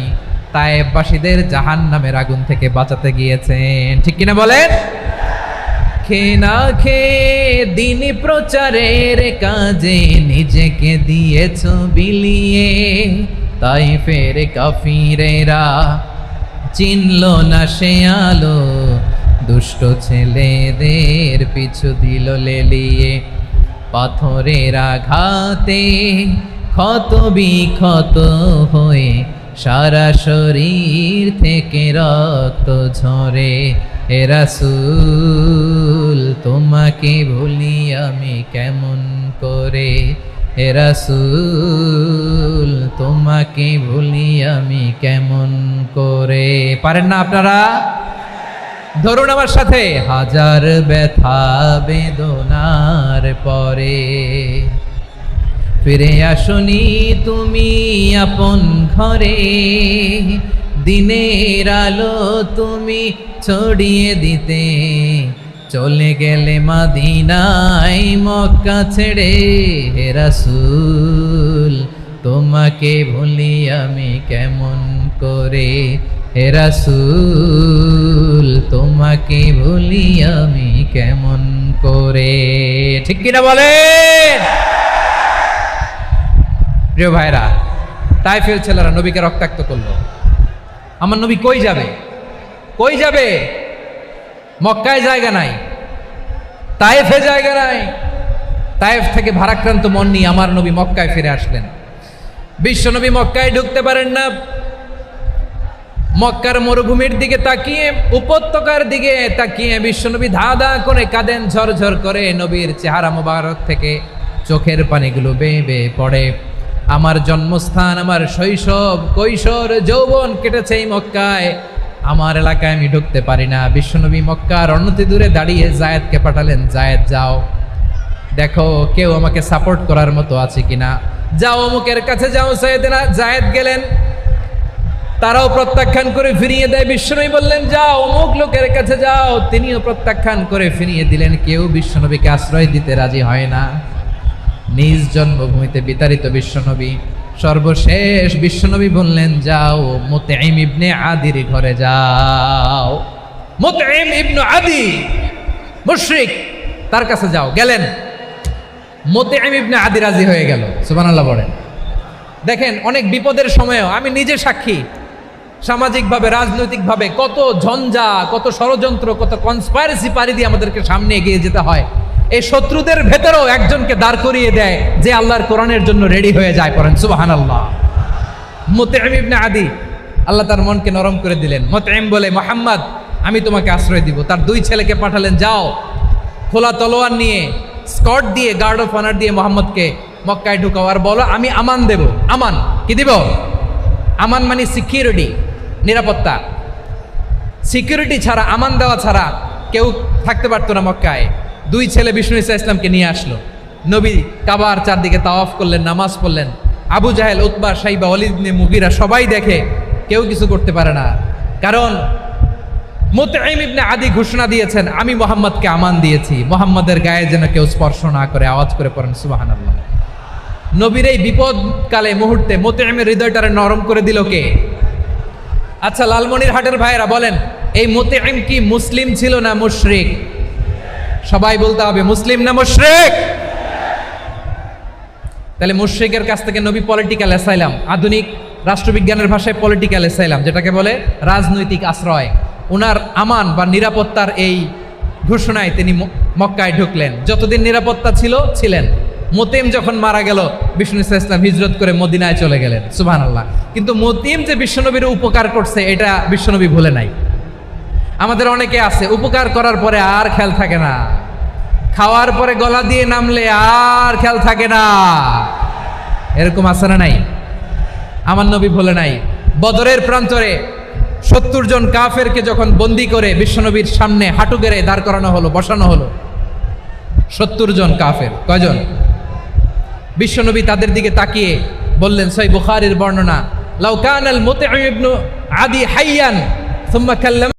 তায়েফবাসীদের জাহান্নামের আগুন থেকে বাঁচাতে গিয়েছেন। ঠিক কিনা বলেন? খেয়ে না খেয়ে দিন প্রচারের কাজে নিজেকে দিয়েছ বিলিয়ে, তায়েফের কাফিরেরা চিনল না সে আলো, দুষ্ট ছেলেদের পিছু দিল লেলিয়ে। পাথরের আঘাতে ক্ষত বিক্ষত হয়ে সারা শরীর থেকে রক্ত ঝরে। হে রাসূল তোমাকে ভুলি আমি কেমন করে, হে রাসূল তোমাকে ভুলি আমি কেমন করে। পারেন না আপনারা? ধরুন আমার সাথে। হাজার ব্যথা বেদনার পরে ফিরে আসনি তুমি আপন ঘরে, দিনের আলো তুমি ছড়িয়ে দিতে, চলে গেলে মদিনায় মক্কা ছেড়ে। হে রাসূল তোমাকে ভুলি আমি কেমন করে, হে রাসূল তোমাকে ভুলি আমি কেমন করে। ঠিক কিনা বলেন? প্রিয় ভাইরা, তায়েফের ছেলেরা নবীকে রক্তাক্ত করলো। আমার নবী কই যাবে? কই যাবে? মক্কায় জায়গা নাই, তায়েফে জায়গা নাই। তায়েফ থেকে ভারাক্রান্ত মন নিয়ে আমার নবী মক্কায় ফিরে আসলেন। বিশ্ব নবী মক্কায় ঢুকতে পারেন না। মক্কার মরুভূমির দিকে তাকিয়ে, উপত্যকার দিকে তাকিয়ে বিশ্বনবী ধা ধা করে কাঁদেন, ঝরঝর করে। নবীর চেহারা মোবারক থেকে চোখের পানিগুলো বেয়ে বেয়ে পড়ে। আমার জন্মস্থান, আমার শৈশব, কৈশোর, যৌবন কেটেছে এই মক্কায়, আমার এলাকায় আমি ঢুকতে পারি না। বিশ্বনবী মক্কার অনতি দূরে দাঁড়িয়ে জায়েদকে পাঠালেন, জায়েদ যাও দেখো কেউ আমাকে সাপোর্ট করার মতো আছে কিনা, যাও অমুকের কাছে যাও। জায়েদ গেলেন, তারাও প্রত্যাখ্যান করে ফিরিয়ে দেয়। বিশ্বনবী বললেন যাও অমুক লোকের কাছে যাও, তিনিও প্রত্যাখ্যান করে ফিরিয়ে দিলেন। কেউ বিশ্বনবীকে আশ্রয় দিতে রাজি হয় না। নিজ জন্মভূমিতে বিতাড়িত বিশ্বনবী, সর্বশেষ বিশ্বনবী বললেন যাও মুতঈম ইবনে আদির ঘরে যাও। মুতঈম ইবনে আদি মুশরিক, তার কাছে যাও। গেলেন, মুতঈম ইবনে আদি রাজি হয়ে গেল। সুবহানাল্লাহ বলেন। দেখেন, অনেক বিপদের সময়ও আমি নিজে সাক্ষী, সামাজিকভাবে, রাজনৈতিকভাবে কত ঝঞ্ঝা, কত ষড়যন্ত্র, কত কনস্পাইরেসি পাড়ি দিয়ে আমাদেরকে সামনে এগিয়ে যেতে হয়। এই শত্রুদের ভেতরেও একজনকে দাঁড় করিয়ে দেয় যে আল্লাহর কোরআনের জন্য রেডি হয়ে যায়। পড়েন সুবহানাল্লাহ। মুতঈম ইবনে আদি, আল্লাহ তার মনকে নরম করে দিলেন। মুতঈম বলে, মুহাম্মদ আমি তোমাকে আশ্রয় দিব। তার দুই ছেলেকে পাঠালেন, যাও খোলা তলোয়ার নিয়ে, স্কট দিয়ে, গার্ড অফ অনার দিয়ে মুহাম্মদকে মক্কায় ঢুকাও, আর বলো আমি আমান দেব। আমান কি দিব? আমান মানে সিকিউরিটি, নিরাপত্তা। সিকিউরিটি ছাড়া, আমান দেওয়া ছাড়া কেউ থাকতে পারতো না মক্কায়। দুই ছেলে বিষ্ণু ইসা ইসলামকে নিয়ে আসলো। নবী কাবার চারদিকে তাওয়াফ করলেন, নামাজ পড়লেন। আবু জাহেল, উতবা, শাইবা, ওয়ালিদ ইবনে মুগীরা সবাই দেখে, কেউ কিছু করতে পারে না। কারণ মুতঈম ইবনে আদি ঘোষণা দিয়েছেন আমি মুহাম্মদকে আমান দিয়েছি, মুহাম্মদের গায়ে যেন কেউ স্পর্শ না করে। আওয়াজ করে পড়েন সুবহানাল্লাহ। নবীর এই বিপদকালে মুহূর্তে মুতঈমের হৃদয়টারে নরম করে দিল কে? আচ্ছা, লালমনিরহাটের ভাইয়েরা বলেন, এই মুতঈম কি মুসলিম ছিল না মুশরিক? সবাই বলতে হবে মুসলিম না মুশরিক? তাহলে মুশরিকের কাছ থেকে নবী পলিটিক্যাল অ্যাসাইলাম, আধুনিক রাষ্ট্রবিজ্ঞানের ভাষায় পলিটিক্যাল অ্যাসাইলাম, যেটাকে বলে রাজনৈতিক আশ্রয়, ওনার আমান বা নিরাপত্তার এই ঘোষণায় তিনি মক্কায় ঢুকলেন। যতদিন নিরাপত্তা ছিল ছিলেন। মুতঈম যখন মারা গেল, বিষ্ণু ইসলাম হিজরত করে মদিনায় চলে গেলেন। সুবহানাল্লাহ। কিন্তু মুতঈম যে বিশ্বনবীর উপকার করছে এটা বিশ্বনবী ভুলে নাই। আমাদের অনেকে আছে উপকার করার পরে আর খেয়াল থাকে না, খাওয়ার পরে গলা দিয়ে নামলে আর খেয়াল থাকে না। এরকম আছে না নাই? আমার নবী ভুলে নাই। বদরের প্রান্তরে 70 জন কাফেরকে যখন বন্দি করে বিশ্বনবীর সামনে হাঁটু গেড়ে দাঁড় করানো হলো, বসানো হলো, 70 জন কাফের। কয়জন? বিশ্বনবী তাদের দিকে তাকিয়ে বললেন, সহিহ বুখারীর বর্ণনা, লাউ কানাল মুতঈম ইবনে আদি হাইয়ান সুম্মা কাল্লাম